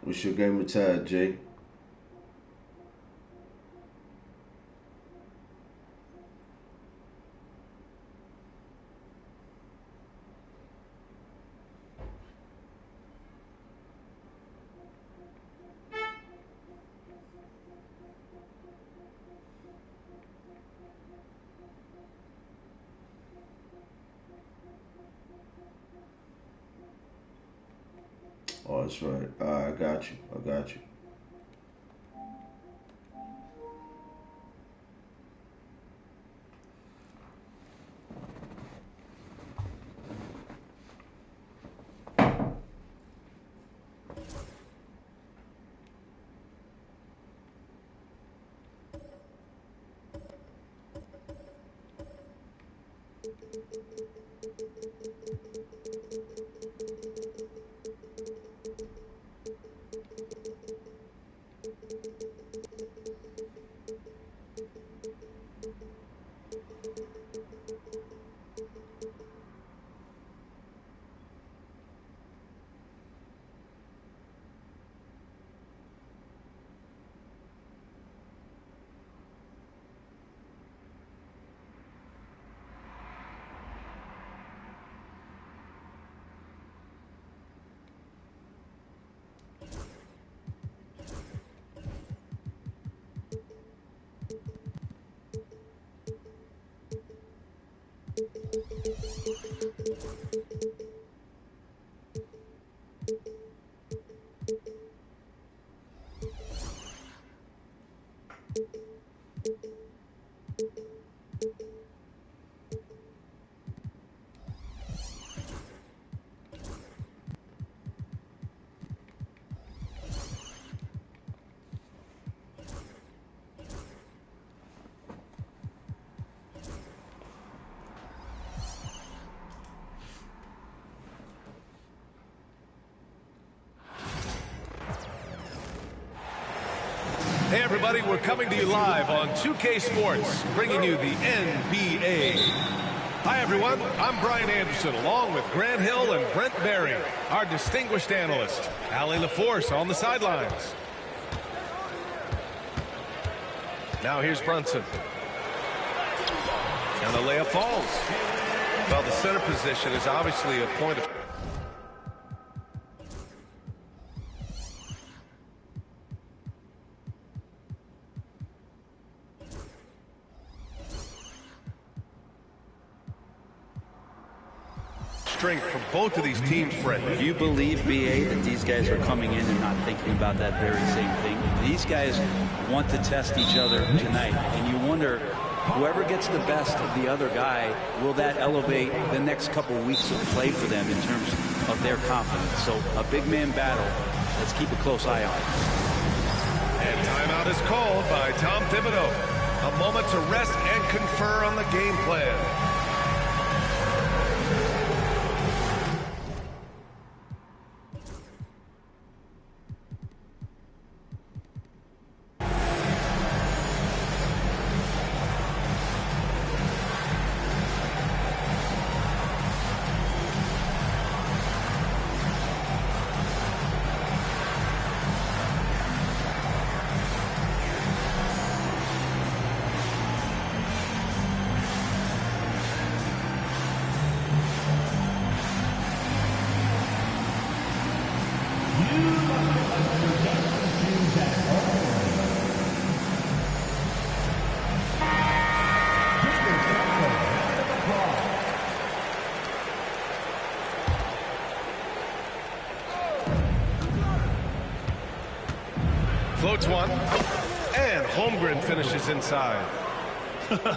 What's your game of tag, Jay? Oh, that's right. I got you. I got you. Hey everybody, we're coming to you live on 2K Sports, bringing you the NBA. Hi everyone, I'm Brian Anderson, along with Grant Hill and Brent Berry, our distinguished analyst. Iceup84 on the sidelines. Now here's Brunson. And the layup falls. Well, the center position is obviously a point of... strength from both of these teams, Brent. Do you believe, BA, that these guys are coming in and not thinking about that very same thing? These guys want to test each other tonight, and you wonder, whoever gets the best of the other guy, will that elevate the next couple of weeks of play for them in terms of their confidence? So a big man battle. Let's keep a close eye on it. And timeout is called by Tom Thibodeau. A moment to rest and confer on the game plan. Floats one, and Holmgren finishes inside.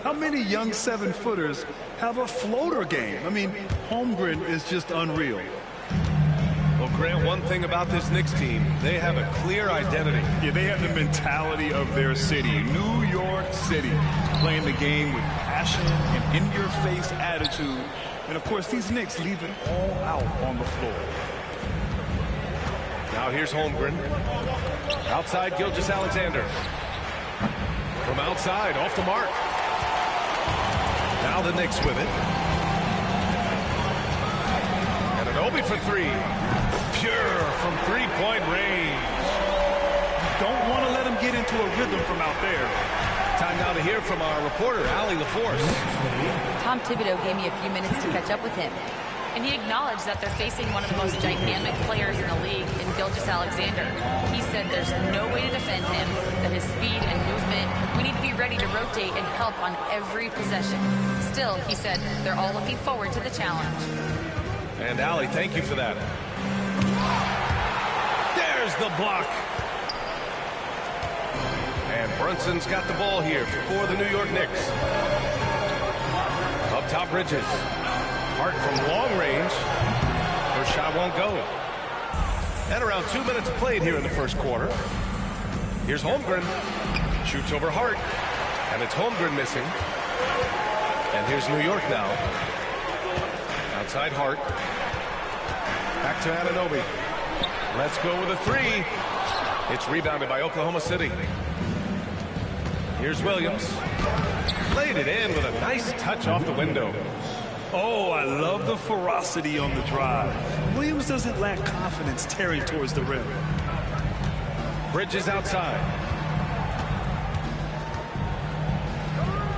How many young 7-footers have a floater game? I mean, Holmgren is just unreal. Well, Grant, one thing about this Knicks team, they have a clear identity. Yeah, they have the mentality of their city, New York City, playing the game with passion and in-your-face attitude. And, of course, these Knicks leave it all out on the floor. Now here's Holmgren. Outside, Gilgeous-Alexander. From outside, off the mark. Now the Knicks with it. And an Obi for three. Pure from three-point range. Don't want to let him get into a rhythm from out there. Time now to hear from our reporter, Iceup84. Tom Thibodeau gave me a few minutes to catch up with him. And he acknowledged that they're facing one of the most dynamic players in the league in Gilgeous-Alexander. He said there's no way to defend him, that his speed and movement, we need to be ready to rotate and help on every possession. Still, he said, they're all looking forward to the challenge. And Allie, thank you for that. There's the block. And Brunson's got the ball here for the New York Knicks. Up top, Bridges. Hart from long range. First shot won't go. And around 2 minutes played here in the first quarter. Here's Holmgren. Shoots over Hart. And it's Holmgren missing. And here's New York now. Outside Hart. Back to Anunoby. Let's go with a three. It's rebounded by Oklahoma City. Here's Williams. Played it in with a nice touch off the window. Oh, I love the ferocity on the drive. Williams doesn't lack confidence tearing towards the rim. Bridges outside.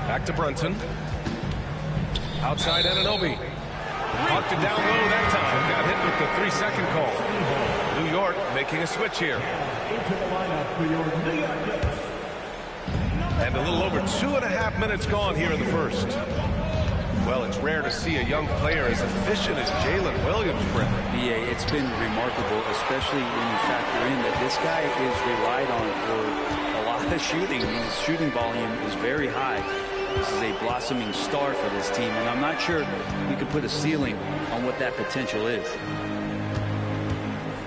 Back to Brunson. Outside Anunoby. Knocked it down low that time. Got hit with the 3-second call. New York making a switch here. And a little over 2.5 minutes gone here in the first. Well, it's rare to see a young player as efficient as Jalen Williams, Brent. BA, it's been remarkable, especially when you factor in that this guy is relied on for a lot of shooting. His shooting volume is very high. This is a blossoming star for this team, and I'm not sure we could put a ceiling on what that potential is.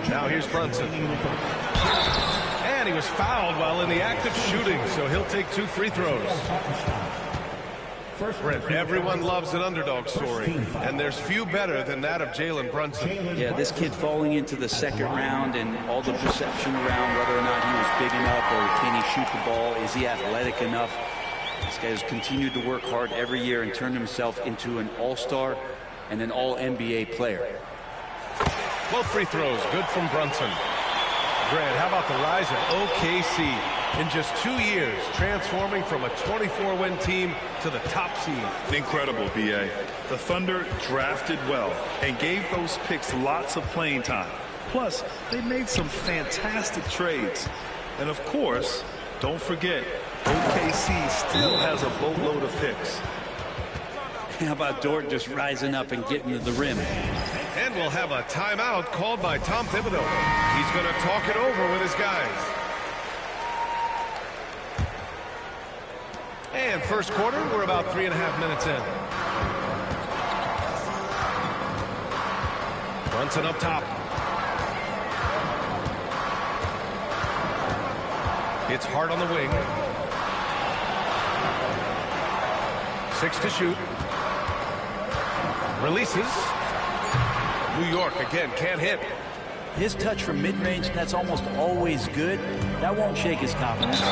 Now here's Brunson. And he was fouled while in the act of shooting, so he'll take 2 free throws. Brent, everyone loves an underdog story, and there's few better than that of Jalen Brunson. Yeah, this kid falling into the second round and all the perception around whether or not he was big enough or can he shoot the ball, is he athletic enough? This guy has continued to work hard every year and turned himself into an all-star and an all-NBA player. Both free throws, good from Brunson. Grant, how about the rise of OKC? In just 2 years, transforming from a 24-win team to the top seed. Incredible, B.A. The Thunder drafted well and gave those picks lots of playing time. Plus, they made some fantastic trades. And of course, don't forget, OKC still has a boatload of picks. How about Dort just rising up and getting to the rim? And we'll have a timeout called by Tom Thibodeau. He's going to talk it over with his guys. And first quarter, we're about 3.5 minutes in. Brunson up top. It's Hart on the wing. 6 to shoot. Releases. New York again can't hit. His touch from mid-range, that's almost always good. That won't shake his confidence.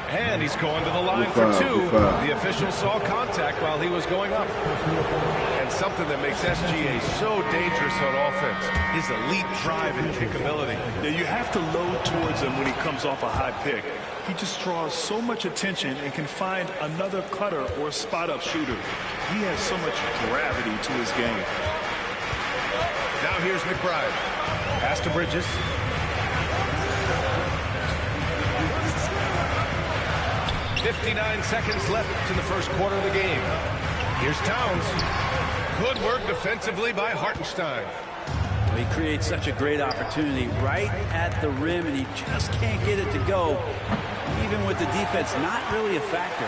And he's going to the line for 2. The official saw contact while he was going up. And something that makes SGA so dangerous on offense is elite drive and kickability. Yeah, you have to load towards him when he comes off a high pick. He just draws so much attention and can find another cutter or spot-up shooter. He has so much gravity to his game. Now here's McBride. Pass to Bridges. .59 seconds left in the first quarter of the game. Here's Towns. Good work defensively by Hartenstein. Well, he creates such a great opportunity right at the rim, and he just can't get it to go. Even with the defense not really a factor.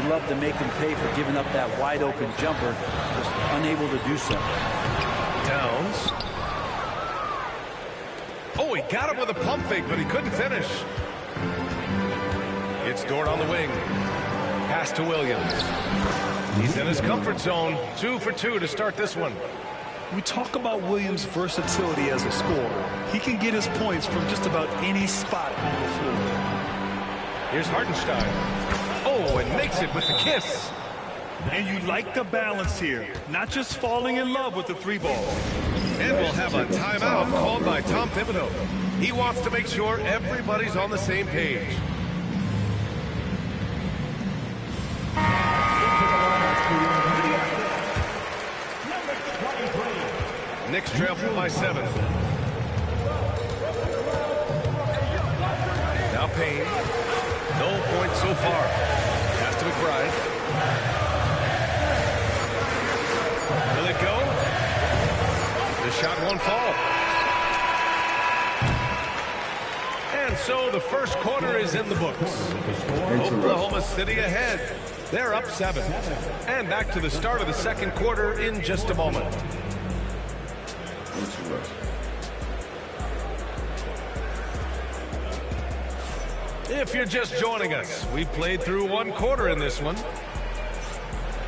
He loved to make them pay for giving up that wide-open jumper, just unable to do so. Towns. Oh, he got him with a pump fake, but he couldn't finish. It's Dort on the wing. Pass to Williams. He's in his comfort zone. 2 for 2 to start this one. We talk about Williams' versatility as a scorer. He can get his points from just about any spot on the floor. Here's Hartenstein. Oh, and makes it with the kiss. And you like the balance here. Not just falling in love with the 3-ball. And we'll have a timeout called by Tom Thibodeau. He wants to make sure everybody's on the same page. Knicks trail by 7. Now Payne. No points so far. Pass to McBride. Will it go? The shot won't fall. And so the first quarter is in the books. Oklahoma City ahead. They're up 7. And back to the start of the second quarter in just a moment. If you're just joining us, we played through 1 quarter in this one.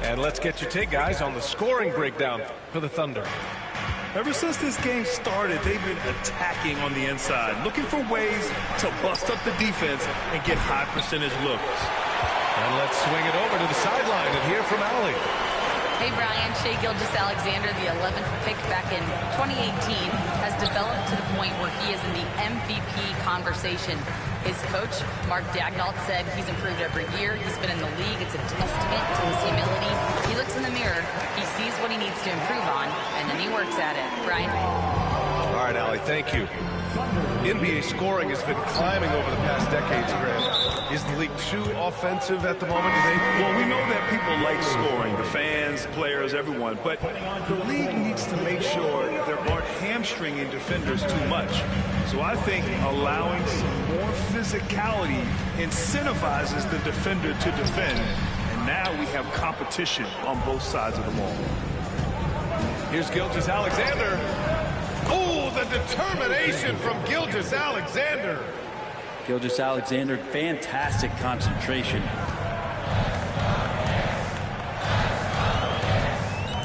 And let's get your take, guys, on the scoring breakdown for the Thunder. Ever since this game started, they've been attacking on the inside, looking for ways to bust up the defense and get high percentage looks. And let's swing it over to the sideline and hear from Allie. Hey, Brian. Shai Gilgeous-Alexander, the 11th pick back in 2018, has developed to the point where he is in the MVP conversation. His coach, Mark Daigneault, said he's improved every year. He's been in the league. It's a testament to his humility. He looks in the mirror, he sees what he needs to improve on, and then he works at it. Brian? All right, Allie, thank you. NBA scoring has been climbing over the past decades, Grant. Is the league too offensive at the moment, do you think? Well, we know that people like scoring, the fans, players, everyone, but the league needs to make sure there aren't hamstringing defenders too much. So I think allowing some more physicality incentivizes the defender to defend, and now we have competition on both sides of the ball. Here's Gilgeous-Alexander. Oh, the determination from Gilgeous-Alexander. Gilgeous-Alexander, fantastic concentration.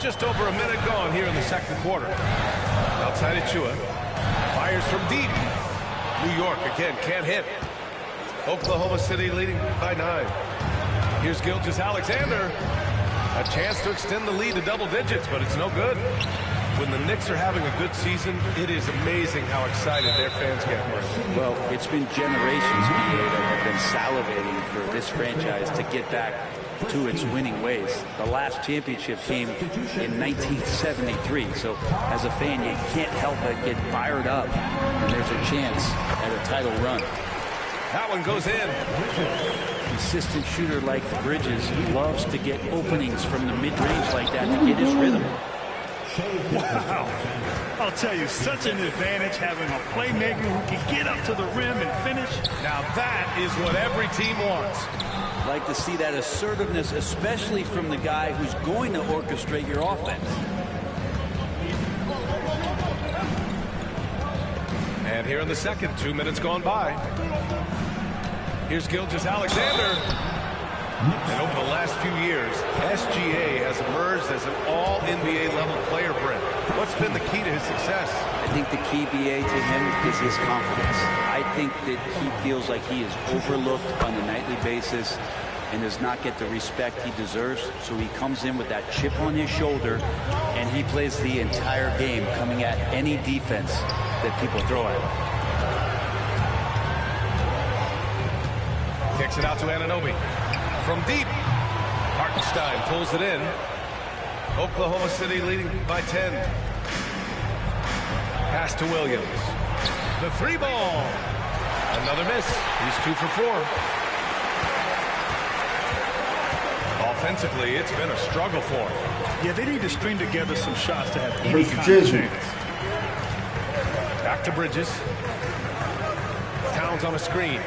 Just over a minute gone here in the second quarter. Outside Iceup. Fires from deep. New York, again, can't hit. Oklahoma City leading by 9. Here's Gilgeous-Alexander. A chance to extend the lead to double digits, but it's no good. When the Knicks are having a good season, it is amazing how excited their fans get. Well, it's been generations, BA, that have been salivating for this franchise to get back to its winning ways. The last championship came in 1973, so as a fan, you can't help but get fired up when there's a chance at a title run. That one goes in. Consistent shooter like Bridges loves to get openings from the mid-range like that to get his rhythm. Wow. I'll tell you, such an advantage having a playmaker who can get up to the rim and finish. Now that is what every team wants. Like to see that assertiveness, especially from the guy who's going to orchestrate your offense. And here in the second, 2 minutes gone by. Here's Gilgeous-Alexander. And over the last few years, SGA has emerged as an all-NBA level player, Brent. What's been the key to his success? I think the key, BA, to him is his confidence. I think that he feels like he is overlooked on a nightly basis and does not get the respect he deserves. So he comes in with that chip on his shoulder, and he plays the entire game, coming at any defense that people throw at him. Kicks it out to Anunoby. From deep, Hartenstein pulls it in. Oklahoma City leading by 10. Pass to Williams. The three ball. Another miss. He's 2 for 4. Offensively, it's been a struggle for him. Yeah, they need to string together some shots to have any kind of chance. Back to Bridges. Towns on a screen.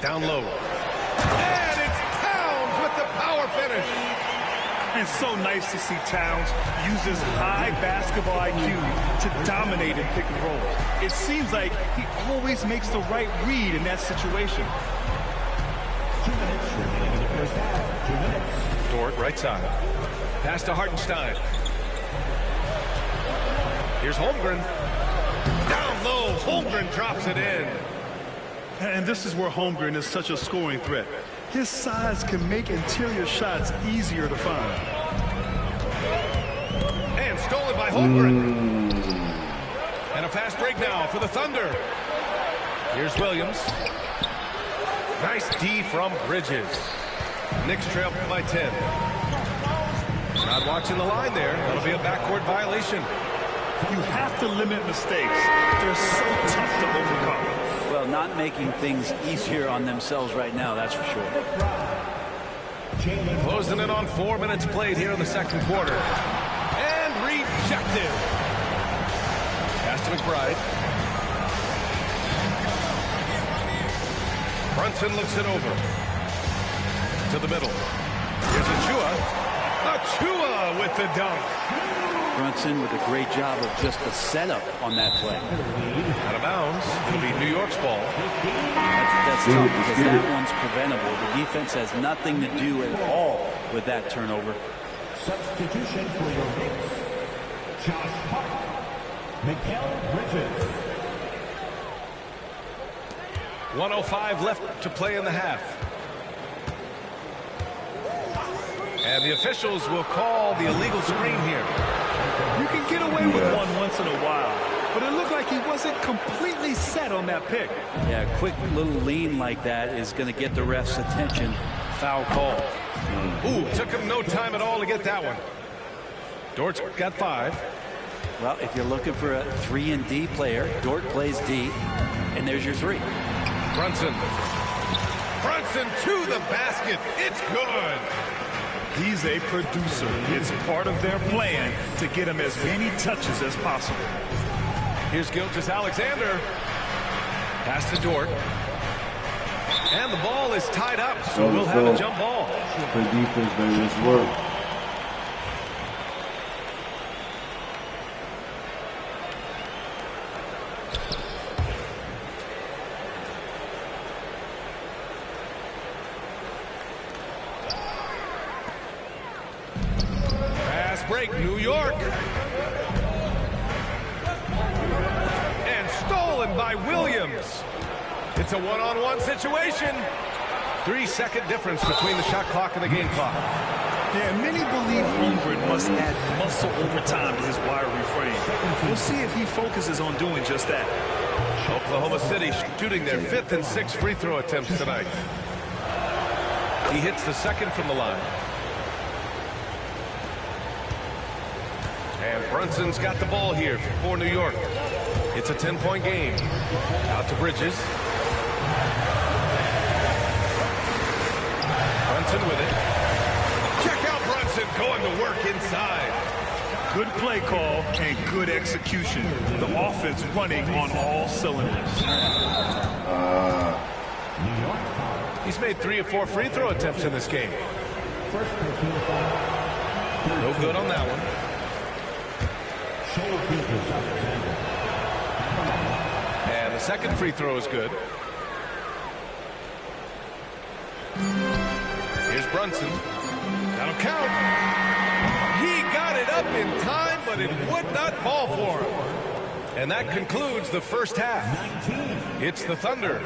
Down low. And it's Towns with the power finish. And so nice to see Towns use his high basketball IQ to dominate in pick and roll. It seems like he always makes the right read in that situation. 2 minutes remaining in the first half. 2 minutes. Dort, right side. Pass to Hartenstein. Here's Holmgren. Down low, Holmgren drops it in. And this is where Holmgren is such a scoring threat. His size can make interior shots easier to find. And stolen by Holmgren. And a fast break now for the Thunder. Here's Williams. Nice D from Bridges. Knicks trail by 10. Not watching the line there. That'll be a backcourt violation. You have to limit mistakes. They're so tough to overcome. Well, not making things easier on themselves right now, that's for sure. Closing in on 4 minutes played here in the second quarter. And rejected. Pass to McBride. Brunson looks it over. To the middle. Here's Iceup. Achua with the dunk. Brunson with a great job of just the setup on that play. Out of bounds. It'll be New York's ball. That's tough because that one's preventable. The defense has nothing to do at all with that turnover. Substitution for your Knicks. Josh Hart. Mikal Bridges. 1:05 left to play in the half. And the officials will call the illegal screen here. You can get away with one once in a while, but it looked like he wasn't completely set on that pick. Yeah, a quick little lean like that is going to get the ref's attention. Foul call. Ooh, took him no time at all to get that one. Dort's got 5. Well, if you're looking for a 3-and-D player, Dort plays D, and there's your 3. Brunson. Brunson to the basket. It's good. He's a producer. It's part of their plan to get him as many touches as possible. Here's Gilgeous-Alexander. Pass to Dort. And the ball is tied up, so we'll have a jump ball. Good defense, baby. Let's work. Break, New York. And stolen by Williams. It's a one-on-one situation. 3-second difference between the shot clock and the game clock. Yeah, many believe Holmgren must add muscle over time to his wiry frame. We'll see if he focuses on doing just that. Oklahoma City shooting their 5th and 6th free throw attempts tonight. He hits the second from the line. And Brunson's got the ball here for New York. It's a 10-point game. Out to Bridges. Brunson with it. Check out Brunson going to work inside. Good play call and good execution. The offense running on all cylinders. He's made 3 or 4 free throw attempts in this game. No good on that one. And the second free throw is good. Here's Brunson. That'll count. He got it up in time, but it would not fall for him. And that concludes the first half. It's the Thunder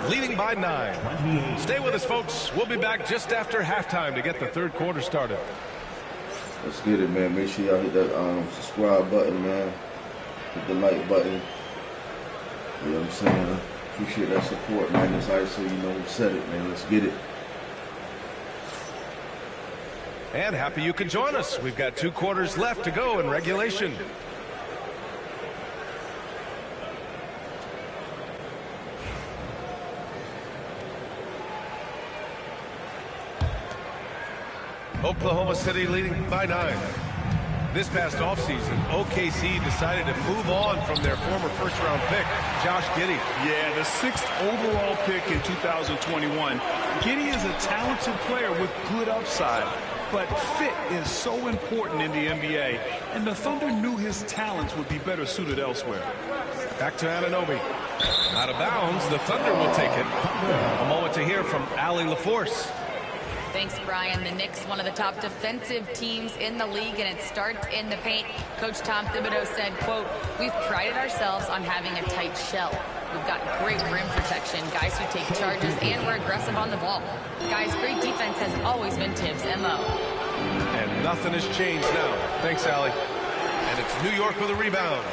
leading by 9. Stay with us, folks. We'll be back just after halftime to get the third quarter started. Let's get it, man. Make sure y'all hit that subscribe button, man. Hit the like button. You know what I'm saying? Appreciate that support, man. This Ice, so you know who said it, man. Let's get it. And happy you can join us. We've got 2 quarters left to go in regulation. Oklahoma City leading by 9. This past offseason, OKC decided to move on from their former first-round pick, Josh Giddey. Yeah, the 6th overall pick in 2021. Giddey is a talented player with good upside, but fit is so important in the NBA, and the Thunder knew his talents would be better suited elsewhere. Back to Anunoby. Out of bounds, the Thunder will take it. A moment to hear from Allie LaForce. Thanks, Brian. The Knicks, one of the top defensive teams in the league, and it starts in the paint. Coach Tom Thibodeau said, quote, "We've prided ourselves on having a tight shell. We've got great rim protection, guys who take charges, and we're aggressive on the ball. Guys, great defense has always been Tibbs' MO." And nothing has changed now. Thanks, Allie. And it's New York with a rebound.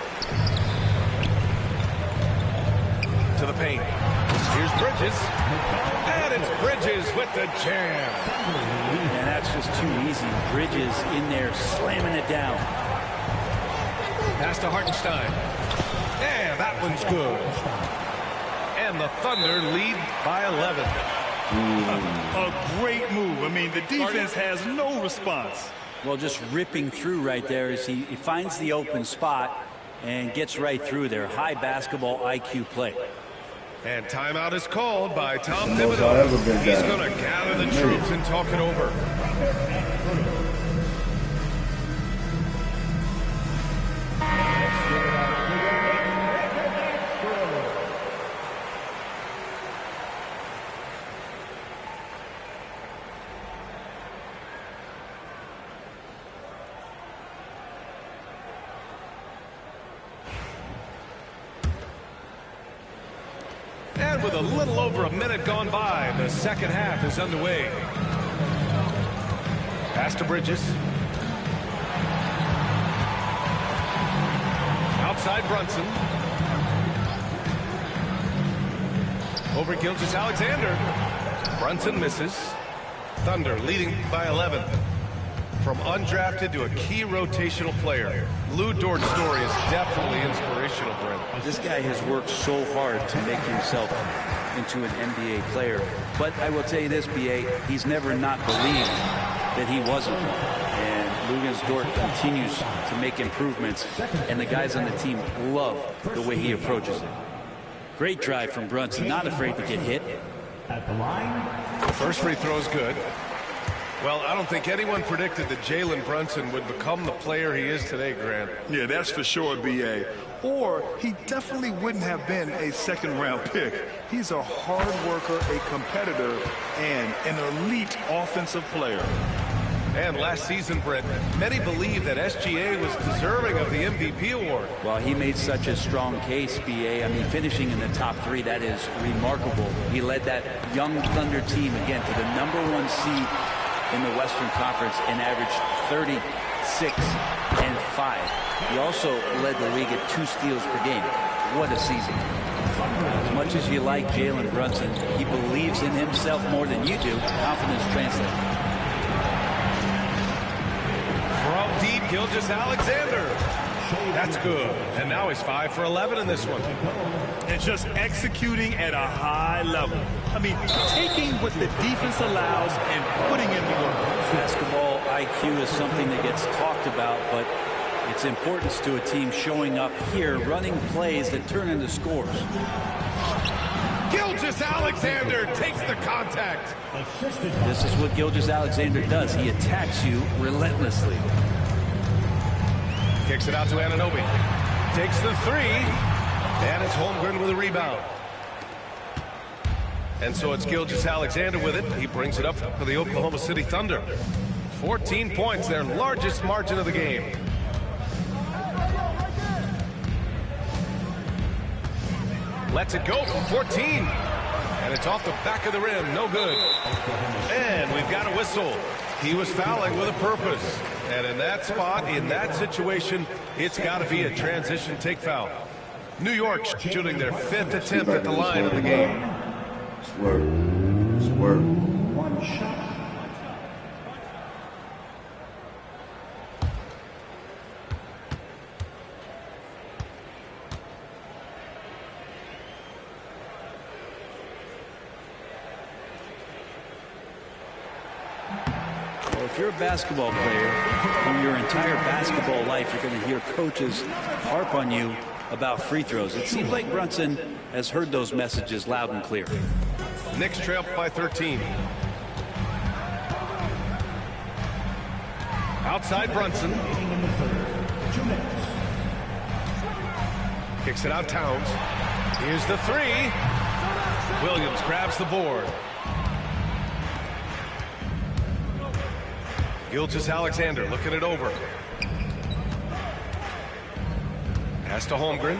To the paint. Here's Bridges. And it's Bridges with the jam. And that's just too easy. Bridges in there slamming it down. Pass to Hartenstein. And that one's good. And the Thunder lead by 11. A great move. I mean, the defense has no response. Well, just ripping through right there as he finds the open spot and gets right through there. High basketball IQ play. And timeout is called by Tom Thibodeau. He's going to gather the troops and talk it over. And with a little over a minute gone by, the second half is underway. Pass to Bridges. Outside Brunson. Over Gilgeous-Alexander. Brunson misses. Thunder leading by 11. From undrafted to a key rotational player, Lou Dort's story is definitely inspirational, Brent. This guy has worked so hard to make himself into an NBA player. But I will tell you this, B.A., he's never not believed that he wasn't. And Lou Dort continues to make improvements, and the guys on the team love the way he approaches it. Great drive from Brunson, not afraid to get hit. At the line. First free throw is good. Well, I don't think anyone predicted that Jalen Brunson would become the player he is today, Grant. Yeah, that's for sure, B.A. Or he definitely wouldn't have been a second-round pick. He's a hard worker, a competitor, and an elite offensive player. And last season, Brent, many believe that SGA was deserving of the MVP award. Well, he made such a strong case, B.A. I mean, finishing in the top 3, that is remarkable. He led that young Thunder team, again, to the #1 seed in the Western Conference and averaged 36 and 5. He also led the league at 2 steals per game. What a season. As much as you like Jalen Brunson, he believes in himself more than you do. Confidence translates. From deep, Gilgeous-Alexander. That's good. And now he's 5 for 11 in this one. And just executing at a high level. I mean, taking what the defense allows and putting in the work. Basketball IQ is something that gets talked about, but its importance to a team showing up here, running plays that turn into scores. Gilgeous-Alexander takes the contact. This is what Gilgeous-Alexander does. He attacks you relentlessly. Kicks it out to Anunoby. Takes the 3. And it's Holmgren with a rebound. And so it's Gilgeous-Alexander with it. He brings it up for the Oklahoma City Thunder. 14 points, their largest margin of the game. Lets it go from 14. And it's off the back of the rim. No good. And we've got a whistle. He was fouling with a purpose. And in that spot, in that situation, it's got to be a transition take foul. New York shooting their 5th attempt at the line of the game. It's work. It's work. One shot. Well, if you're a basketball player, through your entire basketball life, you're going to hear coaches harp on you about free throws. It seems like Brunson has heard those messages loud and clear. Knicks trail by 13. Outside Brunson. Kicks it out Towns. Here's the 3. Williams grabs the board. Gilgeous-Alexander looking it over. Pass to Holmgren.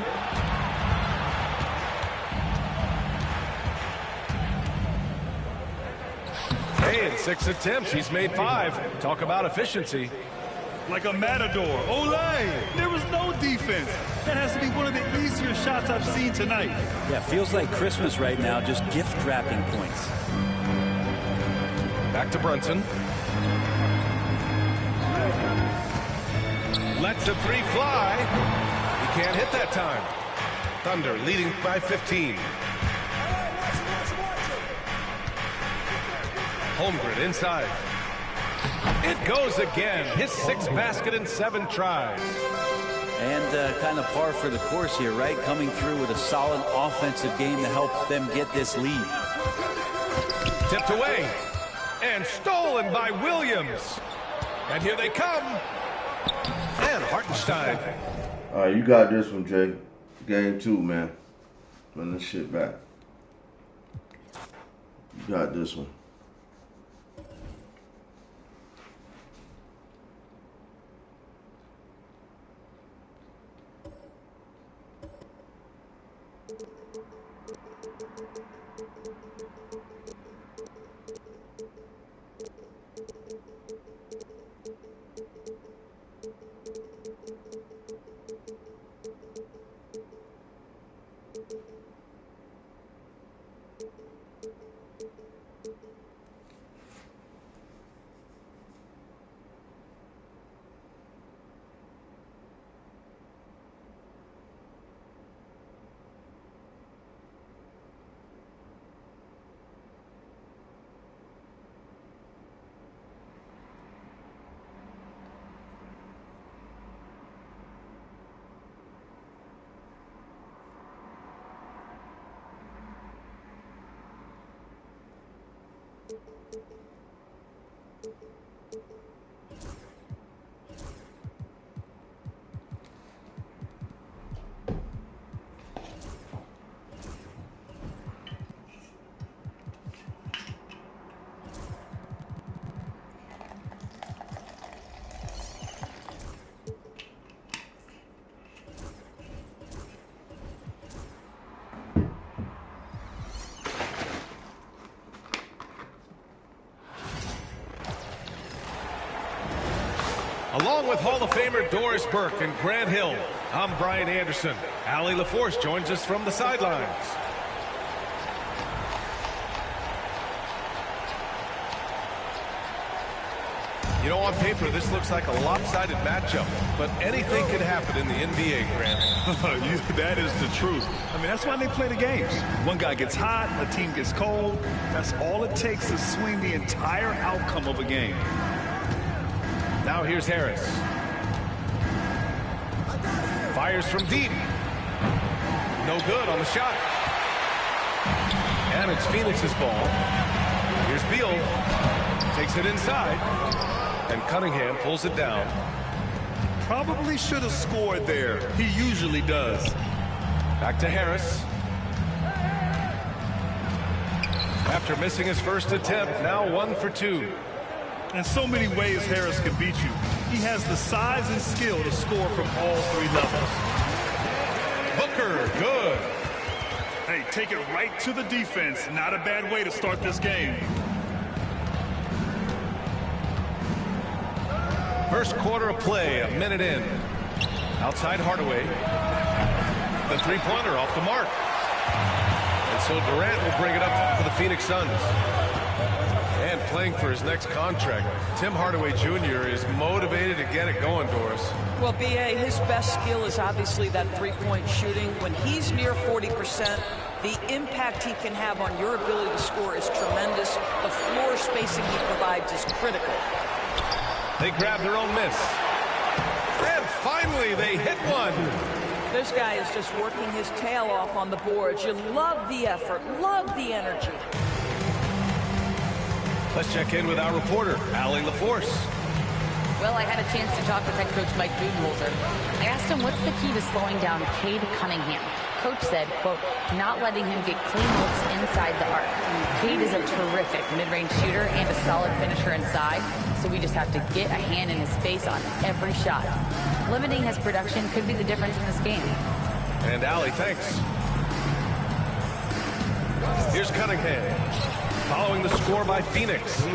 Hey, in 6 attempts, he's made 5. Talk about efficiency. Like a matador. Olay! There was no defense. That has to be one of the easier shots I've seen tonight. Yeah, feels like Christmas right now, just gift wrapping points. Back to Brunson. Lets the 3 fly. He can't hit that time. Thunder leading by 15. Holmgren inside. It goes again. His 6th basket in 7 tries. And kind of par for the course here, right? Coming through with a solid offensive game to help them get this lead. Tipped away. And stolen by Williams. And here they come. And Hartenstein. All right, you got this one, Jay. Game 2, man. Run this shit back. You got this one. Along with Hall of Famer Doris Burke and Grant Hill, I'm Brian Anderson. Allie LaForce joins us from the sidelines. You know, on paper, this looks like a lopsided matchup, but anything can happen in the NBA, Grant. That is the truth. I mean, that's why they play the games. One guy gets hot, a team gets cold. That's all it takes to swing the entire outcome of a game. Now here's Harris. Fires from deep. No good on the shot. And it's Phoenix's ball. Here's Beal. Takes it inside. And Cunningham pulls it down. Probably should have scored there. He usually does. Back to Harris. After missing his first attempt, now 1 for 2. In so many ways, Harris can beat you. He has the size and skill to score from all 3 levels. Booker, good. Hey, take it right to the defense. Not a bad way to start this game. First quarter of play, a minute in. Outside Hardaway. The three-pointer off the mark. And so Durant will bring it up for the Phoenix Suns. And playing for his next contract, Tim Hardaway Jr. is motivated to get it going, Doris. Well, B.A., his best skill is obviously that three-point shooting. When he's near 40%, the impact he can have on your ability to score is tremendous. The floor spacing he provides is critical. They grab their own miss. And finally, they hit one. This guy is just working his tail off on the boards. You love the effort, love the energy. Let's check in with our reporter, Allie LaForce. Well, I had a chance to talk with head coach Mike Budenholzer. I asked him what's the key to slowing down Cade Cunningham. Coach said, quote, not letting him get clean looks inside the arc. Cade is a terrific mid-range shooter and a solid finisher inside, so we just have to get a hand in his face on every shot. Limiting his production could be the difference in this game. And Allie, thanks. Here's Cunningham, following the score by Phoenix.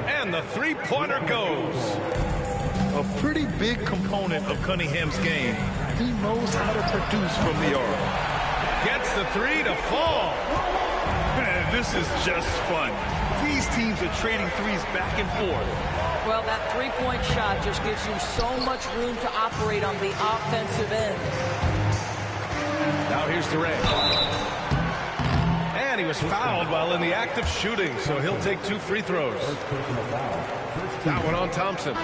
And the three-pointer goes. A pretty big component of Cunningham's game. He knows how to produce from the arc. Gets the three to fall. Man, this is just fun. These teams are trading threes back and forth. Well, that three-point shot just gives you so much room to operate on the offensive end. Now here's Durant. And he was fouled while in the act of shooting, so he'll take 2 free throws. That one on Thompson.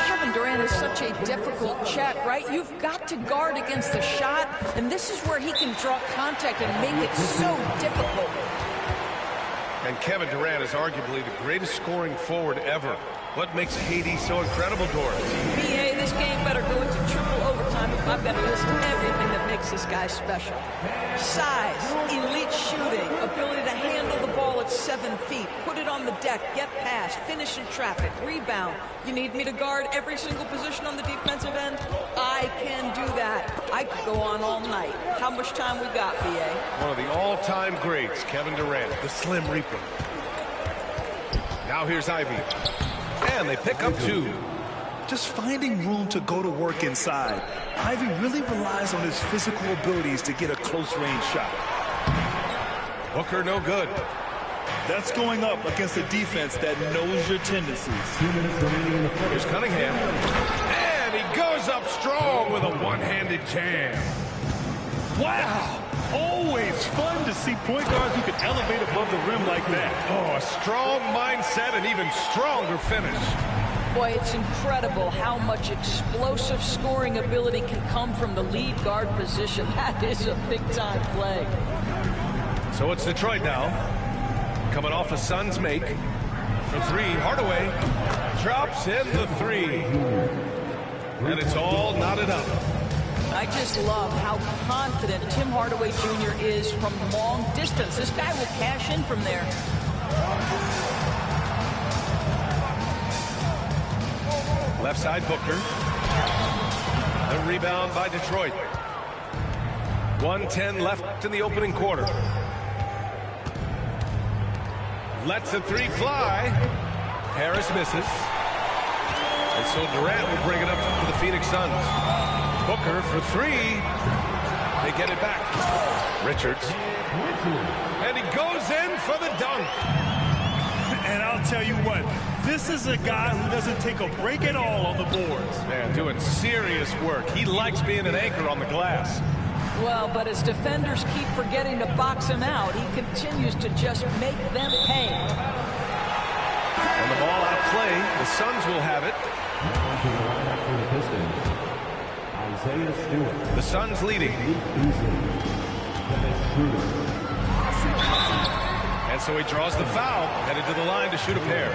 Kevin Durant is such a difficult check, right? You've got to guard against the shot, and this is where he can draw contact and make it so difficult. And Kevin Durant is arguably the greatest scoring forward ever. What makes KD so incredible, Doris? B.A., this game better go into triple overtime if I've got to list everything that makes this guy special. Size, elite shooting, ability to handle the ball at 7 feet. Put it on the deck, get past, finish in traffic, rebound. You need me to guard every single position on the defensive end? I can do that. I could go on all night. How much time we got, BA? One of the all-time greats, Kevin Durant, the Slim Reaper. Now here's Ivy. And they pick up 2. Just finding room to go to work inside. Ivy really relies on his physical abilities to get a close-range shot. Booker no good. That's going up against a defense that knows your tendencies. Here's Cunningham. And he goes up strong with a one-handed jam. Wow! Always fun to see point guards who can elevate above the rim like that. Oh, a strong mindset and even stronger finish. Boy, it's incredible how much explosive scoring ability can come from the lead guard position. That is a big-time play. So it's Detroit now. Coming off a Suns make. For 3, Hardaway drops in the 3. And it's all knotted up. I just love how confident Tim Hardaway Jr. is from long distance. This guy will cash in from there. Left side, Booker. The rebound by Detroit. 1:10 left in the opening quarter. Lets the 3 fly. Harris misses. And so Durant will bring it up to the Phoenix Suns. Booker for 3. They get it back. Richards. And he goes in for the dunk. And I'll tell you what, this is a guy who doesn't take a break at all on the boards. Man, doing serious work. He likes being an anchor on the glass. Well, but as defenders keep forgetting to box him out, he continues to just make them pay. And the ball out of play. The Suns will have it. The Suns leading. And so he draws the foul, headed to the line to shoot a pair.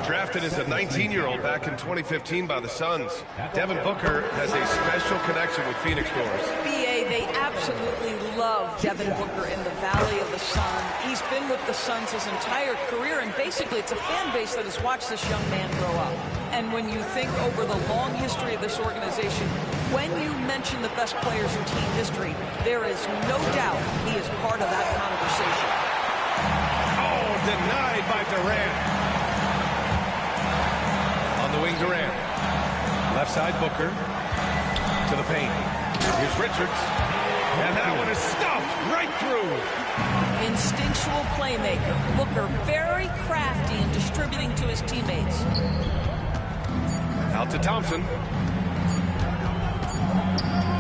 Drafted as a 19-year-old back in 2015 by the Suns, Devin Booker has a special connection with Phoenix Doors. BA, they absolutely love Devin Booker in the Valley of the Sun. He's been with the Suns his entire career, and basically it's a fan base that has watched this young man grow up. And when you think over the long history of this organization, when you mention the best players in team history, there is no doubt he is part of that conversation. Oh, denied by Durant. On the wing, Durant. Left side, Booker. To the paint. Here's Richards. And that one is stuffed right through. Instinctual playmaker. Booker very crafty in distributing to his teammates. Out to Thompson.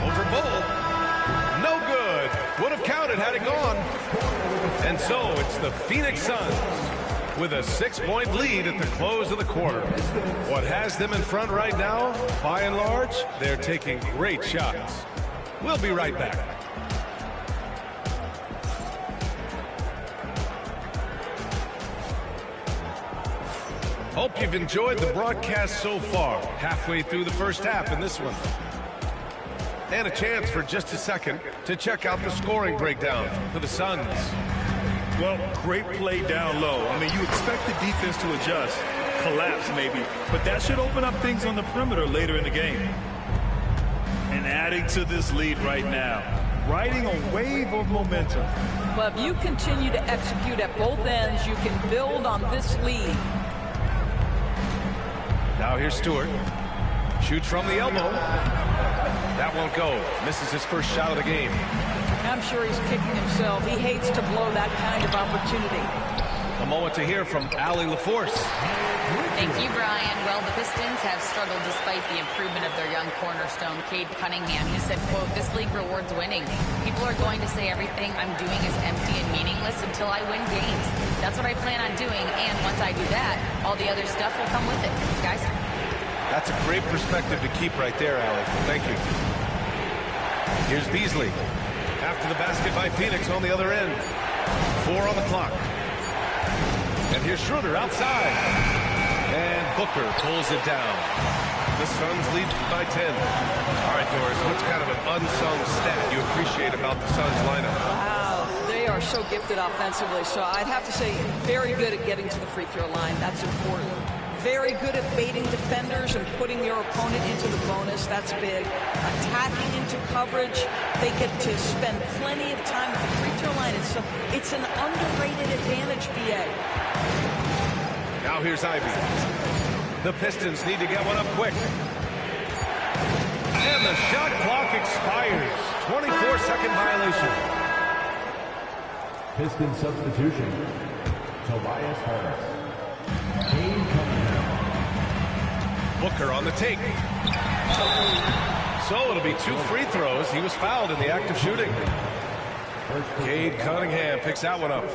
Over Bull. No good. Would have counted had it gone. And so it's the Phoenix Suns with a 6-point lead at the close of the quarter. What has them in front right now, by and large, they're taking great shots. We'll be right back. Hope you've enjoyed the broadcast so far. Halfway through the first half in this one. And a chance for just a second to check out the scoring breakdown for the Suns. Well, great play down low. I mean, you expect the defense to adjust, collapse maybe, but that should open up things on the perimeter later in the game. And adding to this lead right now, riding a wave of momentum. Well, if you continue to execute at both ends, you can build on this lead. Now here's Stewart. Shoots from the elbow. That won't go. Misses his first shot of the game. I'm sure he's kicking himself. He hates to blow that kind of opportunity. A moment to hear from Allie LaForce. Thank you, Brian. Well, the Pistons have struggled despite the improvement of their young cornerstone, Cade Cunningham. He said, quote, "This league rewards winning. People are going to say everything I'm doing is empty and meaningless until I win games. That's what I plan on doing, and once I do that, all the other stuff will come with it." Guys? That's a great perspective to keep right there, Allie. Thank you. Here's Beasley. After the basket by Phoenix on the other end. 4 on the clock. And here's Schroeder outside. And Booker pulls it down. The Suns lead by 10. All right, Doris, what's kind of an unsung stat you appreciate about the Suns lineup? Wow, they are so gifted offensively, so I'd have to say very good at getting to the free throw line. That's important. Very good at baiting defenders and putting your opponent into the bonus. That's big. Attacking into coverage. They get to spend plenty of time at the free throw line. It's an underrated advantage, BA. Now here's Ivy. The Pistons need to get one up quick. And the shot clock expires. 24-second violation. Piston substitution. Tobias Harris. Booker on the take. So it'll be 2 free throws. He was fouled in the act of shooting. Cade Cunningham picks that one up.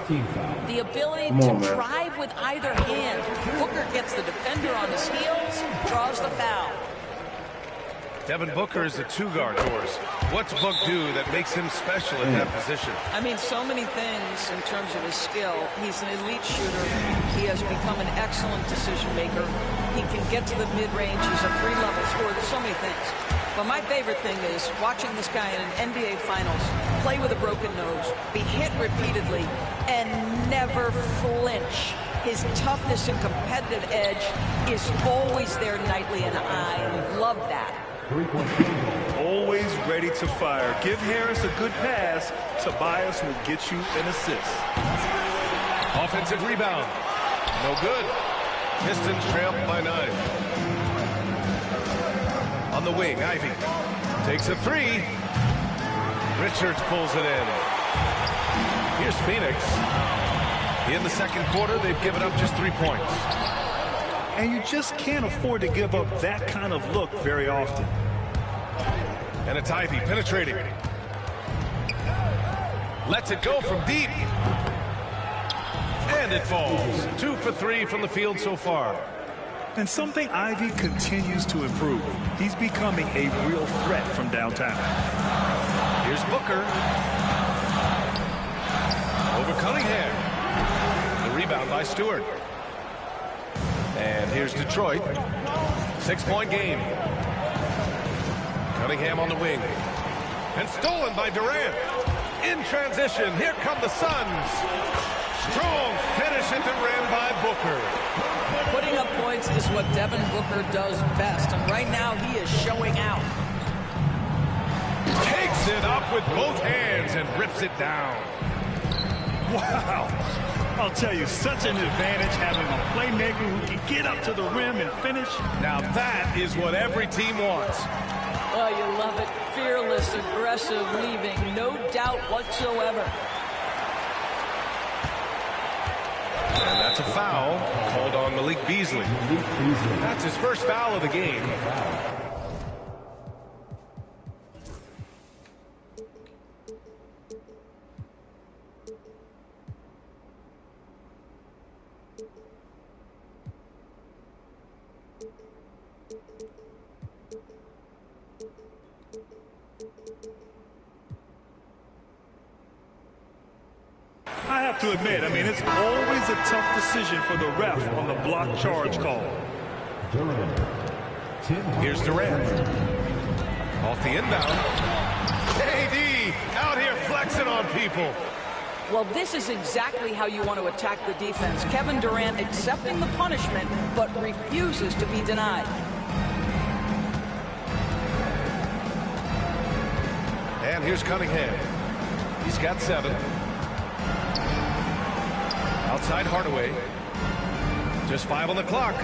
The ability to drive with either hand. Booker gets the defender on his heels, draws the foul. Devin Booker is a 2-guard course. What's Book do that makes him special in that position? I mean, so many things in terms of his skill. He's an elite shooter. He has become an excellent decision maker. He can get to the mid-range. He's a 3-level scorer. There's so many things. But my favorite thing is watching this guy in an NBA Finals play with a broken nose, be hit repeatedly, and never flinch. His toughness and competitive edge is always there nightly, and I love that. Always ready to fire. Give Harris a good pass. Tobias will get you an assist. Offensive rebound. No good. Pistons trail by 9. On the wing, Ivy takes a 3. Richards pulls it in. Here's Phoenix. In the second quarter, they've given up just 3 points. And you just can't afford to give up that kind of look very often. And it's Ivy penetrating. Lets it go from deep. And it falls. 2 for 3 from the field so far. And something Ivy continues to improve. He's becoming a real threat from downtown. Here's Booker. Over Cunningham. The rebound by Stewart. And here's Detroit. 6-point game. Cunningham on the wing. And stolen by Durant. In transition, here come the Suns. Strong finish at the rim by Booker. Putting up points is what Devin Booker does best, and right now he is showing out. Takes it up with both hands and rips it down. Wow. I'll tell you, such an advantage having a playmaker who can get up to the rim and finish. Now that is what every team wants. Oh, you love it. Fearless, aggressive, leaving no doubt whatsoever. And that's a foul called on Malik Beasley. That's his first foul of the game. I have to admit, I mean, it's always a tough decision for the ref on the block charge call. Here's Durant. Off the inbound. KD out here flexing on people. Well, this is exactly how you want to attack the defense. Kevin Durant accepting the punishment, but refuses to be denied. And here's Cunningham. He's got 7. Outside Hardaway. Just 5 on the clock.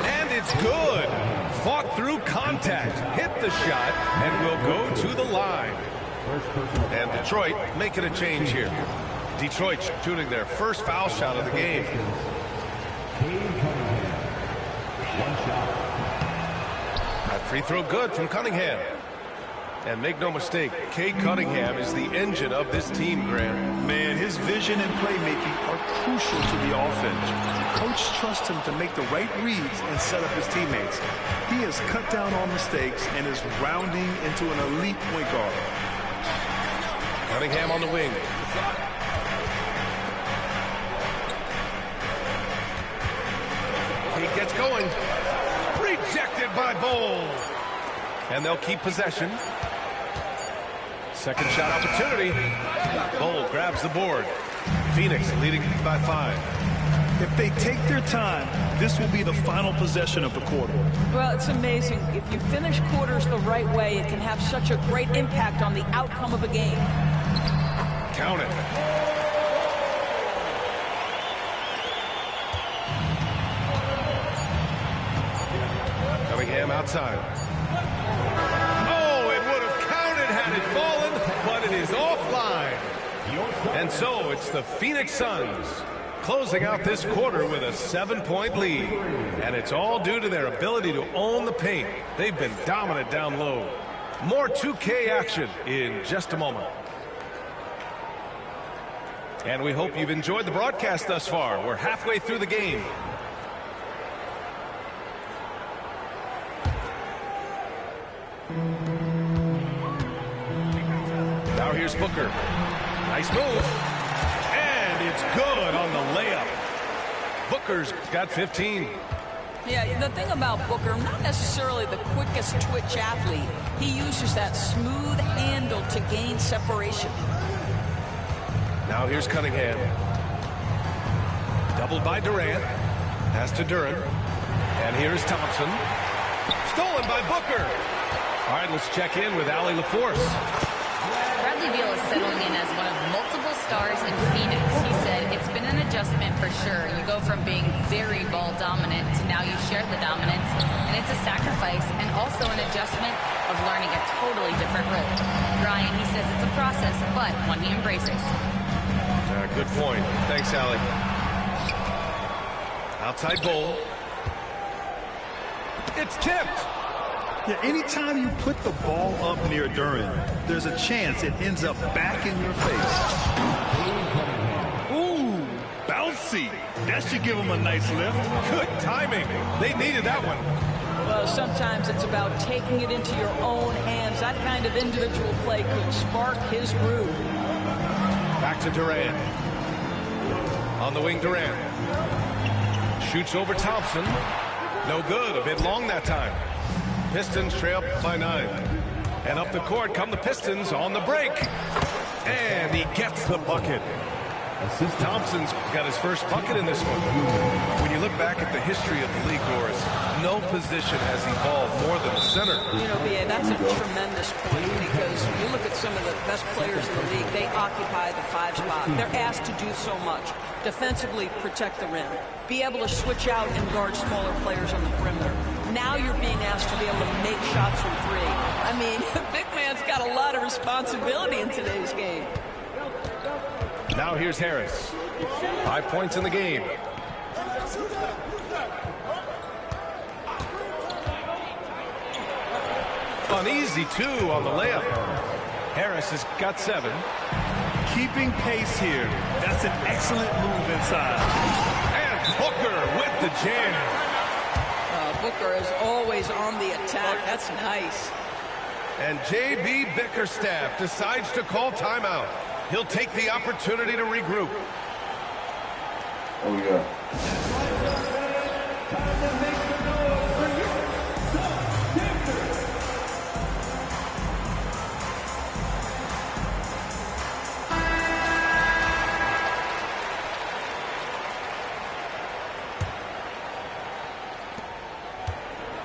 And it's good. Fought through contact. Hit the shot and will go to the line. And Detroit making a change here. Detroit shooting their first foul shot of the game. That free throw good from Cunningham. And make no mistake, Cade Cunningham is the engine of this team, Graham. Man, his vision and playmaking are crucial to the offense. Coach trusts him to make the right reads and set up his teammates. He has cut down on mistakes and is rounding into an elite point guard. Cunningham on the wing. He gets going. Rejected by Bowles. And they'll keep possession. Second shot opportunity. Bull grabs the board. Phoenix leading by 5. If they take their time, this will be the final possession of the quarter. Well, it's amazing. If you finish quarters the right way, it can have such a great impact on the outcome of a game. Count it. Cunningham outside. Oh, it would have counted had it fallen, but it is offline. And so it's the Phoenix Suns closing out this quarter with a 7-point lead. And it's all due to their ability to own the paint. They've been dominant down low. More 2K action in just a moment. And we hope you've enjoyed the broadcast thus far. We're halfway through the game. Now here's Booker. Nice move. And it's good on the layup. Booker's got 15. Yeah, the thing about Booker, not necessarily the quickest twitch athlete. He uses that smooth handle to gain separation. Now here's Cunningham. Doubled by Durant. Pass to Duran. And here's Thompson. Stolen by Booker. All right, let's check in with Allie LaForce. Bradley Beal is settling in as one of multiple stars in Phoenix. He said it's been an adjustment for sure. You go from being very ball dominant to now you share the dominance, and it's a sacrifice and also an adjustment of learning a totally different role. Ryan, he says it's a process, but one he embraces. Good point. Thanks, Allie. Outside goal. It's tipped. Yeah, anytime you put the ball up near Duran, there's a chance it ends up back in your face. Ooh, bouncy. That should give him a nice lift. Good timing. They needed that one. Well, sometimes it's about taking it into your own hands. That kind of individual play could spark his groove. Back to Durant. On the wing, Durant. Shoots over Thompson. No good. A bit long that time. Pistons trail by 9. And up the court come the Pistons on the break. And he gets the bucket. Thompson's got his first bucket in this one. When you look back at the history of the league, Doris, no position has evolved more than the center. You know, B.A., that's a tremendous point because you look at some of the best players in the league, they occupy the 5 spot. They're asked to do so much. Defensively, protect the rim. Be able to switch out and guard smaller players on the perimeter. Now you're being asked to be able to make shots from 3. I mean, the big man's got a lot of responsibility in today's game. Now here's Harris. 5 points in the game. Uneasy 2 on the layup. Harris has got 7. Keeping pace here. That's an excellent move inside. And Booker with the jam. Booker is always on the attack. That's nice. And J.B. Bickerstaff decides to call timeout. He'll take the opportunity to regroup. Oh, yeah.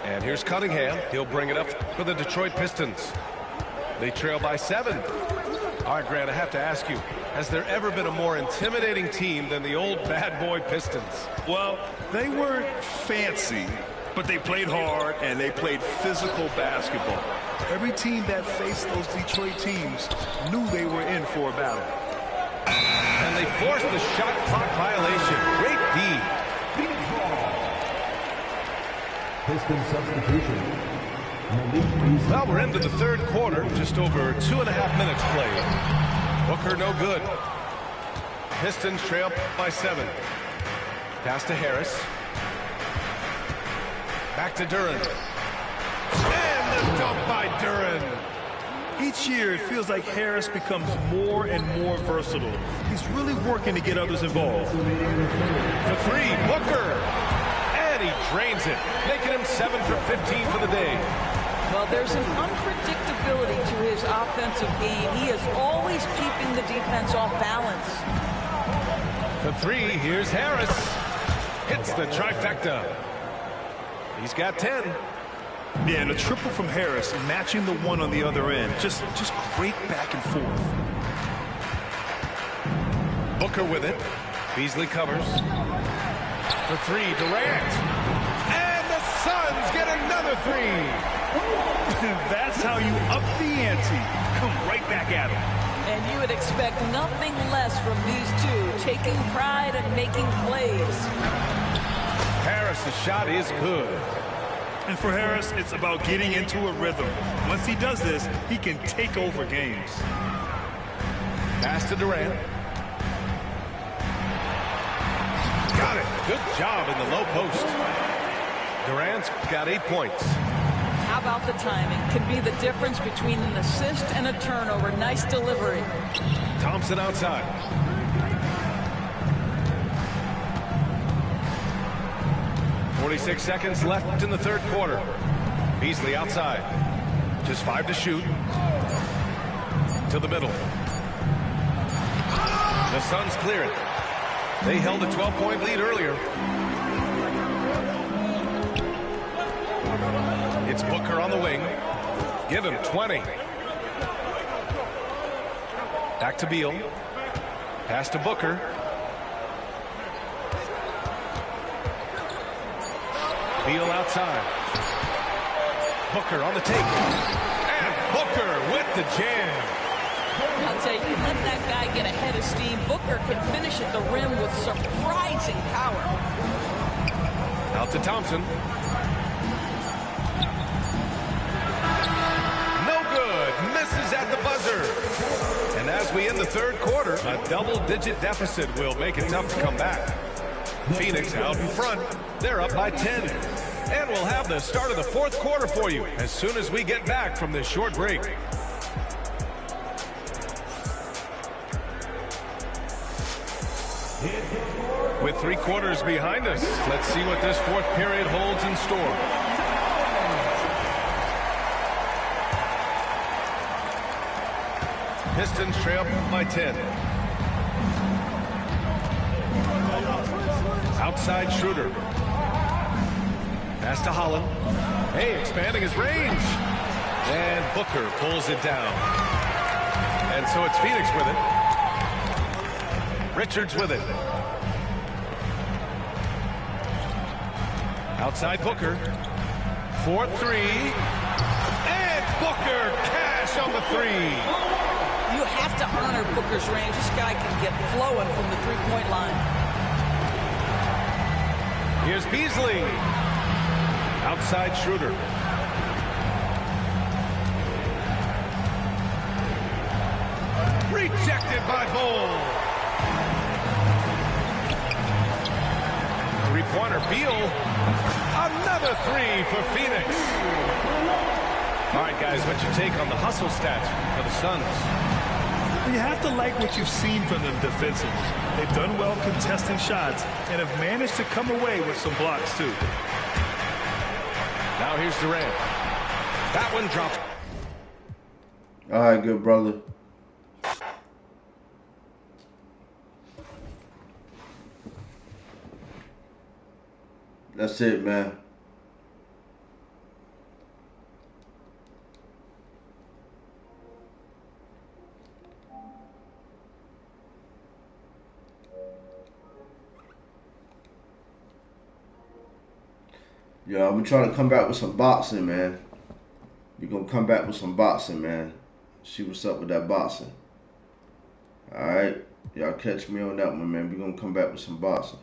And here's Cunningham. He'll bring it up for the Detroit Pistons. They trail by 7. All right, Grant, I have to ask you, has there ever been a more intimidating team than the old bad boy Pistons? Well, they weren't fancy, but they played hard and they played physical basketball. Every team that faced those Detroit teams knew they were in for a battle. And they forced the shot clock violation. Great D. Piston substitution. Well, we're into the third quarter. Just over 2.5 minutes played. Booker no good. Pistons trail by 7. Pass to Harris. Back to Duran. And the dunk by Duran. Each year, it feels like Harris becomes more and more versatile. He's really working to get others involved. The 3, Booker. And he drains it, making him 7 for 15 for the day. Well, there's an unpredictability to his offensive game. He is always keeping the defense off balance. For three, here's Harris. Hits the trifecta. He's got 10. Yeah, and a triple from Harris, matching the one on the other end. Just great back and forth. Booker with it. Beasley covers. For three, Durant. And the Suns get another three. That's how you up the ante. Come right back at him. And you would expect nothing less from these two, taking pride and making plays. Harris' shot is good. And for Harris, it's about getting into a rhythm. Once he does this, he can take over games. Pass to Durant. Got it. Good job in the low post. Durant's got 8 points. How about the timing? Can be the difference between an assist and a turnover. Nice delivery. Thompson outside. .46 seconds left in the third quarter. Beasley outside. Just 5 to shoot. To the middle. The Suns clear it. They held a 12-point lead earlier. It's Booker on the wing. Give him 20. Back to Beal. Pass to Booker. Beal outside. Booker on the take. And Booker with the jam. I'll tell you, let that guy get a head of steam. Booker can finish at the rim with surprising power. Out to Thompson. No good. Misses at the buzzer. And as we end the third quarter, a double-digit deficit will make it tough to come back. Phoenix out in front. They're up by 10. And we'll have the start of the fourth quarter for you as soon as we get back from this short break. With 3 quarters behind us, let's see what this fourth period holds in store. Pistons trail by 10. Outside Schroeder. Pass to Holland. Hey, expanding his range. And Booker pulls it down. And so it's Phoenix with it. Richards with it. Outside Booker. 4-3. And Booker cash on the 3. You have to honor Booker's range. This guy can get flowing from the three-point line. Here's Beasley. Outside Schroeder. Rejected by Bull. Three-pointer, Beal. Another 3 for Phoenix. All right, guys, what's your take on the hustle stats for the Suns? You have to like what you've seen from them defensively. They've done well contesting shots and have managed to come away with some blocks, too. Now here's Durant. That one dropped. All right, good brother. That's it, man. Yeah, I'm trying to come back with some boxing, man. We're going to come back with some boxing, man. See what's up with that boxing. All right? Y'all catch me on that one, man. We're going to come back with some boxing.